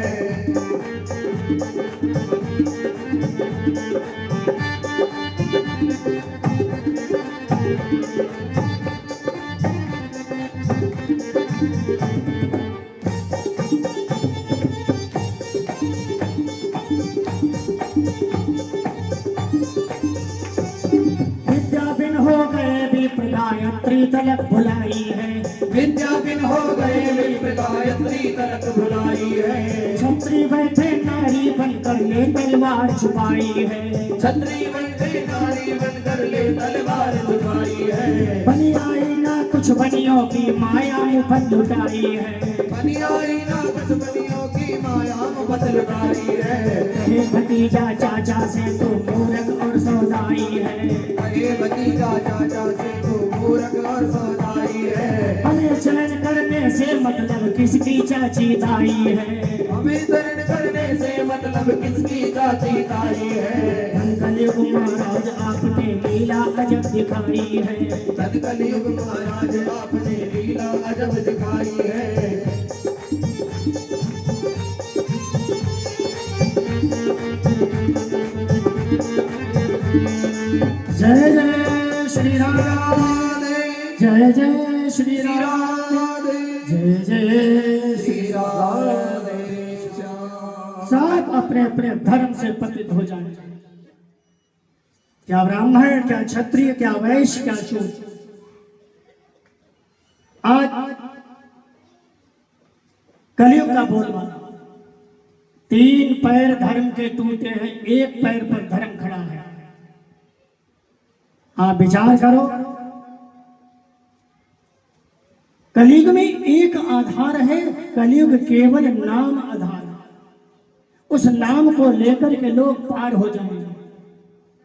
विद्या बिन हो गए विप्र गायत्री तलक भुलाई है। विद्या बिन हो गए विप्र गायत्री तलक भुलाई है। छत्री बैठे नारी बनकर ले तलवार छुपाई है। छत्री बनते नारी बनकर ले तलवार छुपाई है। बनी आई ना कुछ बनियों की माया मुफत लुटाई है। बनी आई ना कुछ बनियों की माया मुफत लुटाई है। हे भतीजा चाचा से तो मूर्ख और सौदाई है। अरे भतीजा चाचा से तो मूर्ख और सौदाई है। हमें चलन करने से मतलब किसकी चाची ताई है। हमें चरण करने से मतलब किसकी चाची ताई है। कलयुग महाराज आपने लीला अजब दिखाई है। कलयुग महाराज आपने लीला अजब दिखाई है। जय जय श्री राम, जय जय श्री राम, जय जय श्री राम। सब अपने अपने धर्म से पतित हो जाए। क्या ब्राह्मण, क्या क्षत्रिय, क्या वैश्य, क्या शूद्र। आज कलयुग का बोलबाला। 3 पैर धर्म के टूटे हैं, 1 पैर पर धर्म खड़ा है। आप विचार करो, कलयुग में एक आधार है, कलयुग केवल नाम आधार है। उस नाम को लेकर के लोग पार हो जाएंगे।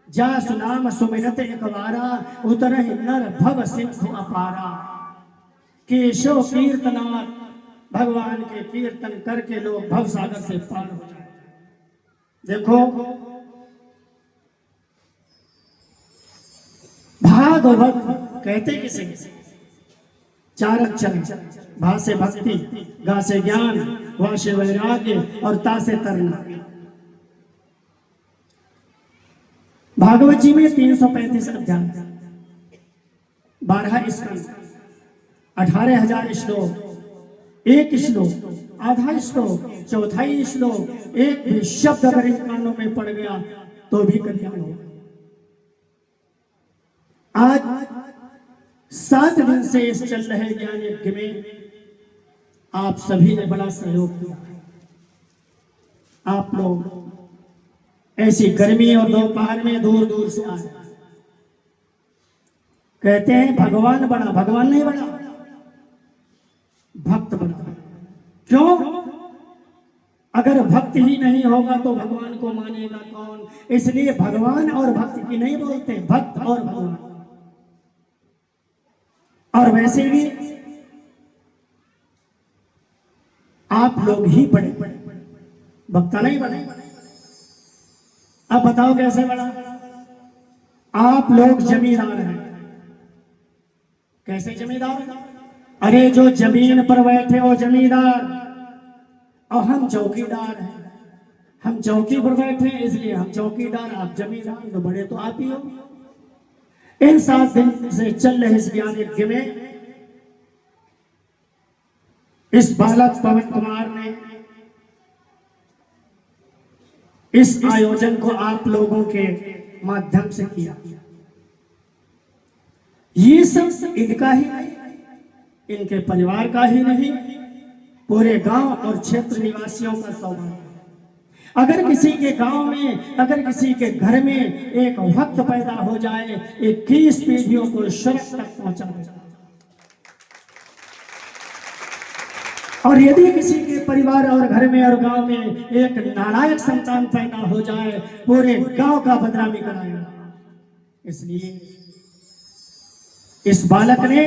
जास नाम सुमिरत एक बारा, उतरहि नर भव सिंधु अपारा। केशव कीर्तनाथ, भगवान के कीर्तन करके लोग भव सागर से पार हो जाए। देखो, भागवत कहते किसे? 4 अक्षर, भा से भक्ति, गा से ज्ञान, वा से वैराग्य और ता से तरना। भागवत जी में 335 अध्याय, 12 स्कंद, 18,000 श्लोक, 1 श्लोक, आधा श्लोक, चौथाई श्लोक, एक भी शब्द अगर इन कानों में पड़ गया तो भी कल्याण होगा। आज 7 दिन से इस चल रहे ज्ञान यज्ञ में आप सभी ने बड़ा सहयोग किया। आप लोग ऐसी गर्मी और दोपहर में दूर दूर से आए। कहते हैं भगवान बड़ा, भगवान नहीं बड़ा, भक्त बड़ा। क्यों? अगर भक्त ही नहीं होगा तो भगवान को मानेगा कौन? इसलिए भगवान और भक्त की नहीं बोलते, भक्त और भगवान। और वैसे भी आप लोग ही बड़े, भक्ता नहीं बने। अब बताओ कैसे बड़ा? आप लोग जमींदार हैं। कैसे जमींदार? अरे जो जमीन पर बैठे हो जमींदार, और हम चौकीदार हैं। हम चौकी पर बैठे हैं इसलिए हम चौकीदार, आप जमींदार, तो बड़े तो आप ही हो। इन 7 दिन से चल रहे इस ज्ञान यज्ञ में इस बालक पवन कुमार ने इस आयोजन को आप लोगों के माध्यम से किया। ये सब इनका ही नहीं, इनके परिवार का ही नहीं, पूरे गांव और क्षेत्र निवासियों का सौभाग्य। अगर किसी के गांव में, अगर किसी के घर में एक भक्त पैदा हो जाए, 21 पीढ़ियों को स्वर्ग तक पहुंचा जाए। और यदि किसी के परिवार और घर में और गांव में एक नालायक संतान पैदा हो जाए, पूरे गांव का बदनामी कराएगा। इसलिए इस बालक ने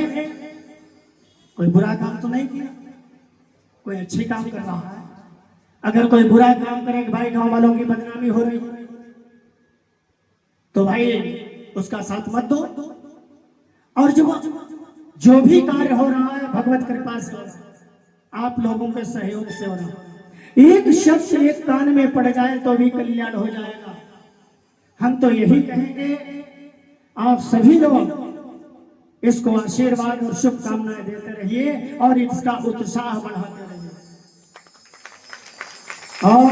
कोई बुरा काम तो नहीं किया, कोई अच्छे काम कर रहा है। अगर कोई बुरा काम करे कि भाई गांव वालों की बदनामी हो रही तो भाई उसका साथ मत दो। और जो भी कार्य हो रहा है भगवत कृपा से आप लोगों के सहयोग से हो रहा है। एक शब्द एक कान में पड़ जाए तो भी कल्याण हो जाएगा। हम तो यही कहेंगे आप सभी लोग इसको आशीर्वाद और शुभकामनाएं देते रहिए और इसका उत्साह बढ़ाते रहिए। और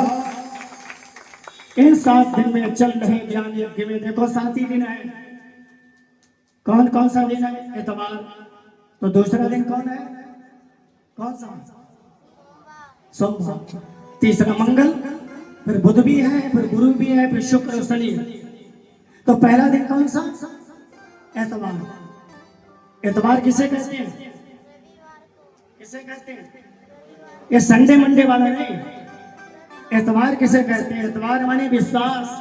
इन 7 दिन में चल रहे ज्ञान यज्ञ में देखो 7 ही दिन है। कौन कौन सा दिन है? इतवार। तो दूसरा दिन कौन है? कौन सा? सोमवार। तीसरा मंगल, फिर बुध भी है, फिर गुरु भी है, फिर शुक्र और शनि। तो पहला दिन कौन सा? एतवार। एतवार किसे कहते हैं? किसे कहते हैं? ये संडे मंडे वाला नहीं। एतवार किसे कहते हैं? एतवार माने विश्वास।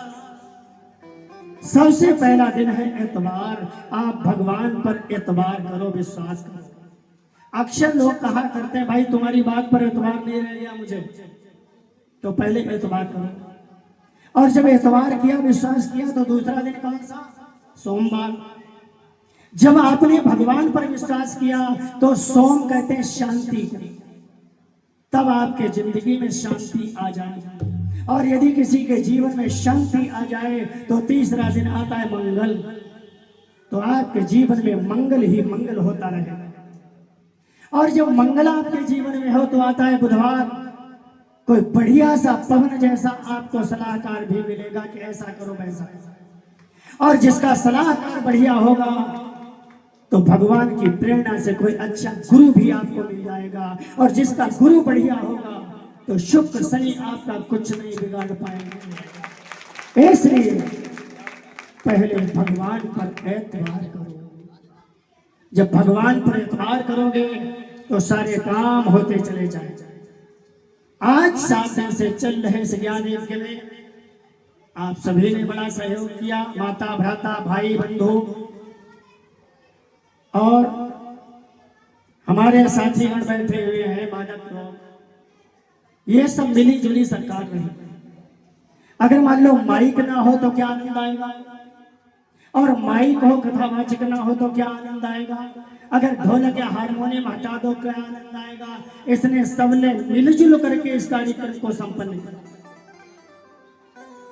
सबसे पहला दिन है एतवार। आप भगवान पर एतवार करो, विश्वास करो। अक्सर लोग कहा करते हैं भाई तुम्हारी बात पर एतवार नहीं रह गया मुझे, तो पहले एतवार करो। और जब एतवार किया, विश्वास किया, तो दूसरा दिन कौन सा? सोमवार। जब आपने भगवान पर विश्वास किया तो सोम कहते हैं शांति, तब आपके जिंदगी में शांति आ जाए। और यदि किसी के जीवन में शांति आ जाए तो तीसरा दिन आता है मंगल। तो आपके जीवन में मंगल ही मंगल होता रहेगा। और जब मंगल आपके जीवन में हो तो आता है बुधवार। कोई बढ़िया सा पवन जैसा आपको सलाहकार भी मिलेगा कि ऐसा करो वैसा। और जिसका सलाहकार बढ़िया होगा तो भगवान की प्रेरणा से कोई अच्छा गुरु भी आपको मिल जाएगा। और जिसका गुरु बढ़िया होगा तो शुक्र शनि आपका कुछ नहीं बिगाड़ पाएंगे। इसलिए पहले भगवान पर एतबार करो। जब भगवान पर एतबार करोगे तो सारे काम होते चले जाएंगे। आज 7 दिन से चल रहे इस ज्ञान यज्ञ में आप सभी ने बड़ा सहयोग किया। माता, भ्राता, भाई, बंधु और हमारे साथीगण बैठे हुए हैं, मानव लोग, ये सब मिली जुली सरकार रही। अगर मान लो माइक ना हो तो क्या आनंद आएगा? और माइक हो, कथावाचक ना हो तो क्या आनंद आएगा? अगर ढोलक या हारमोनियम हटा दो क्या आनंद आएगा? इसने सबने मिलजुल करके इस कार्यक्रम को संपन्न किया।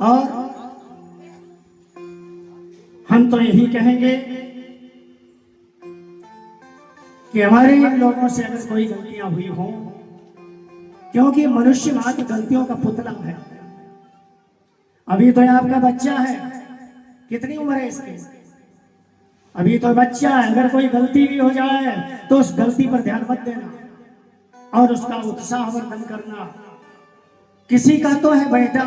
और हम तो यही कहेंगे कि हमारे लोगों से अगर कोई गलतियां हुई हो, क्योंकि मनुष्य मात्र गलतियों का पुतला है। अभी तो आपका बच्चा है, कितनी उम्र है इसकी? अभी तो बच्चा है। अगर कोई गलती भी हो जाए तो उस गलती पर ध्यान मत देना और उसका उत्साहवर्धन करना। किसी का तो है बेटा,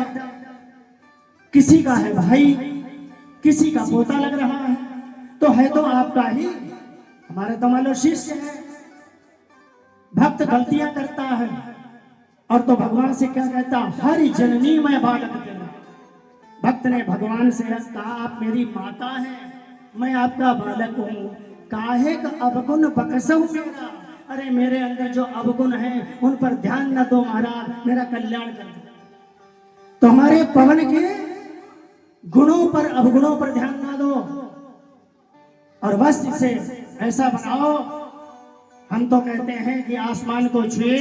किसी का है भाई, किसी का पोता लग रहा है, तो है तो आपका ही। हमारे तो मान लो शिष्य है। भक्त गलतियां करता है और तो भगवान से क्या कहता? हरि जननी मैं बालक तेरा। भक्त ने भगवान से कहा आप मेरी माता हैं, मैं आपका बालक हूं, काहे का अवगुण बकसहु मेरा। अरे मेरे अंदर जो अवगुण है उन पर ध्यान न दो महाराज, मेरा कल्याण कर दो। तो हमारे पवन के गुणों पर, अवगुणों पर ध्यान ना दो और बस इसे ऐसा बनाओ। हम तो कहते हैं कि आसमान को छुए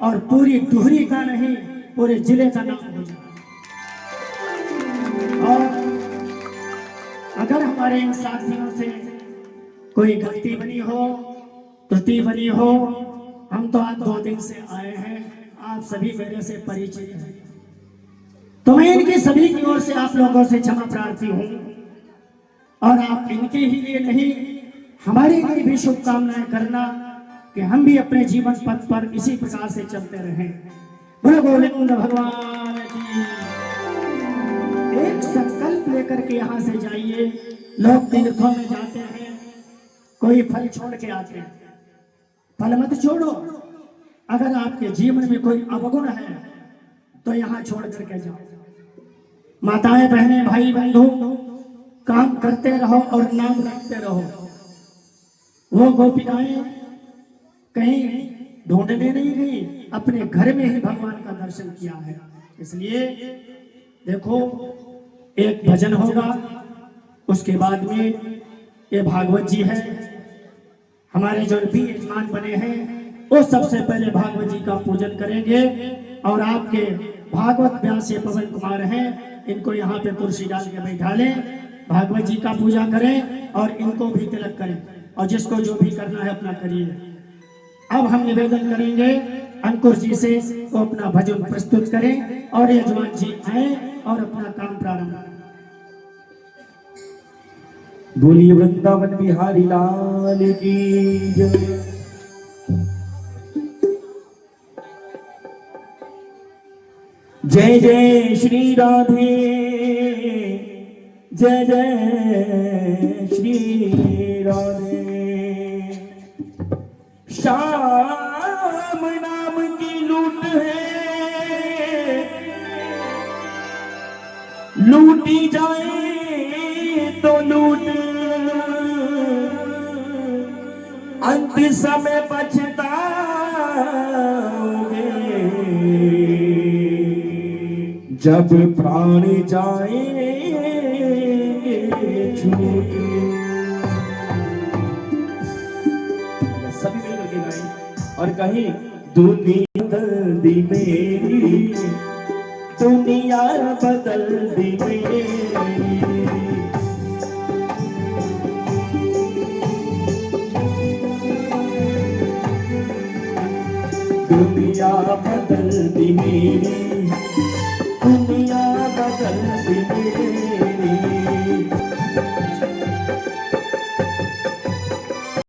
और पूरी डुहरी का नहीं, पूरे जिले का नाम हो जाए। और अगर हमारे इन साथियों से कोई गलती बनी हो, त्रुटि बनी हो, हम तो आज 2 दिन से आए हैं, आप सभी मेरे से परिचित हैं, तो मैं इनकी सभी की ओर से आप लोगों से क्षमा प्रार्थी हूं। और आप इनके ही लिए नहीं, हमारे लिए भी शुभकामनाएं करना कि हम भी अपने जीवन पथ पर इसी प्रकार से चलते रहें। बोलो गोविंद भगवान की। एक संकल्प लेकर के यहाँ से जाइए। लोग तीर्थों में जाते हैं, कोई फल छोड़ के आते हैं, फल मत छोड़ो। अगर आपके जीवन में कोई अवगुण है तो यहाँ छोड़ करके जाओ। माताएं, बहनें, भाई, बंधु, काम करते रहो और नाम रखते रहो। वो गोपिकाएं कहीं ढूंढने नहीं गई, अपने घर में ही भगवान का दर्शन किया है। इसलिए देखो, एक भजन होगा, उसके बाद में ये भागवत जी है, हमारे जो भी यजमान बने हैं वो सबसे पहले भागवत जी का पूजन करेंगे। और आपके भागवत व्यास पवन कुमार हैं, इनको यहाँ पे कुर्सी डाल के बैठा लें, भागवत जी का पूजा करें और इनको भी तिलक करें, और जिसको जो भी करना है अपना करिए। अब हम निवेदन करेंगे अंकुश जी से, वो अपना भजन प्रस्तुत करें और यजमान जी आए और अपना काम प्रारंभ करें। बोलिए वृंदावन बिहारी लाल की जय। जय जय श्री राधे, जय जय श्री राधे। श्याम नाम की लूट है, लूटी जाए तो लूट, अंत समय पछताओगे जब प्राण जाएंगे छूट। सभी मिलकर के गाएं और कहीं दुनिया बदल दी मेरी, दुनिया बदल दी मेरी, दुनिया बदल दी मेरी, दुनिया बदल दी मेरी।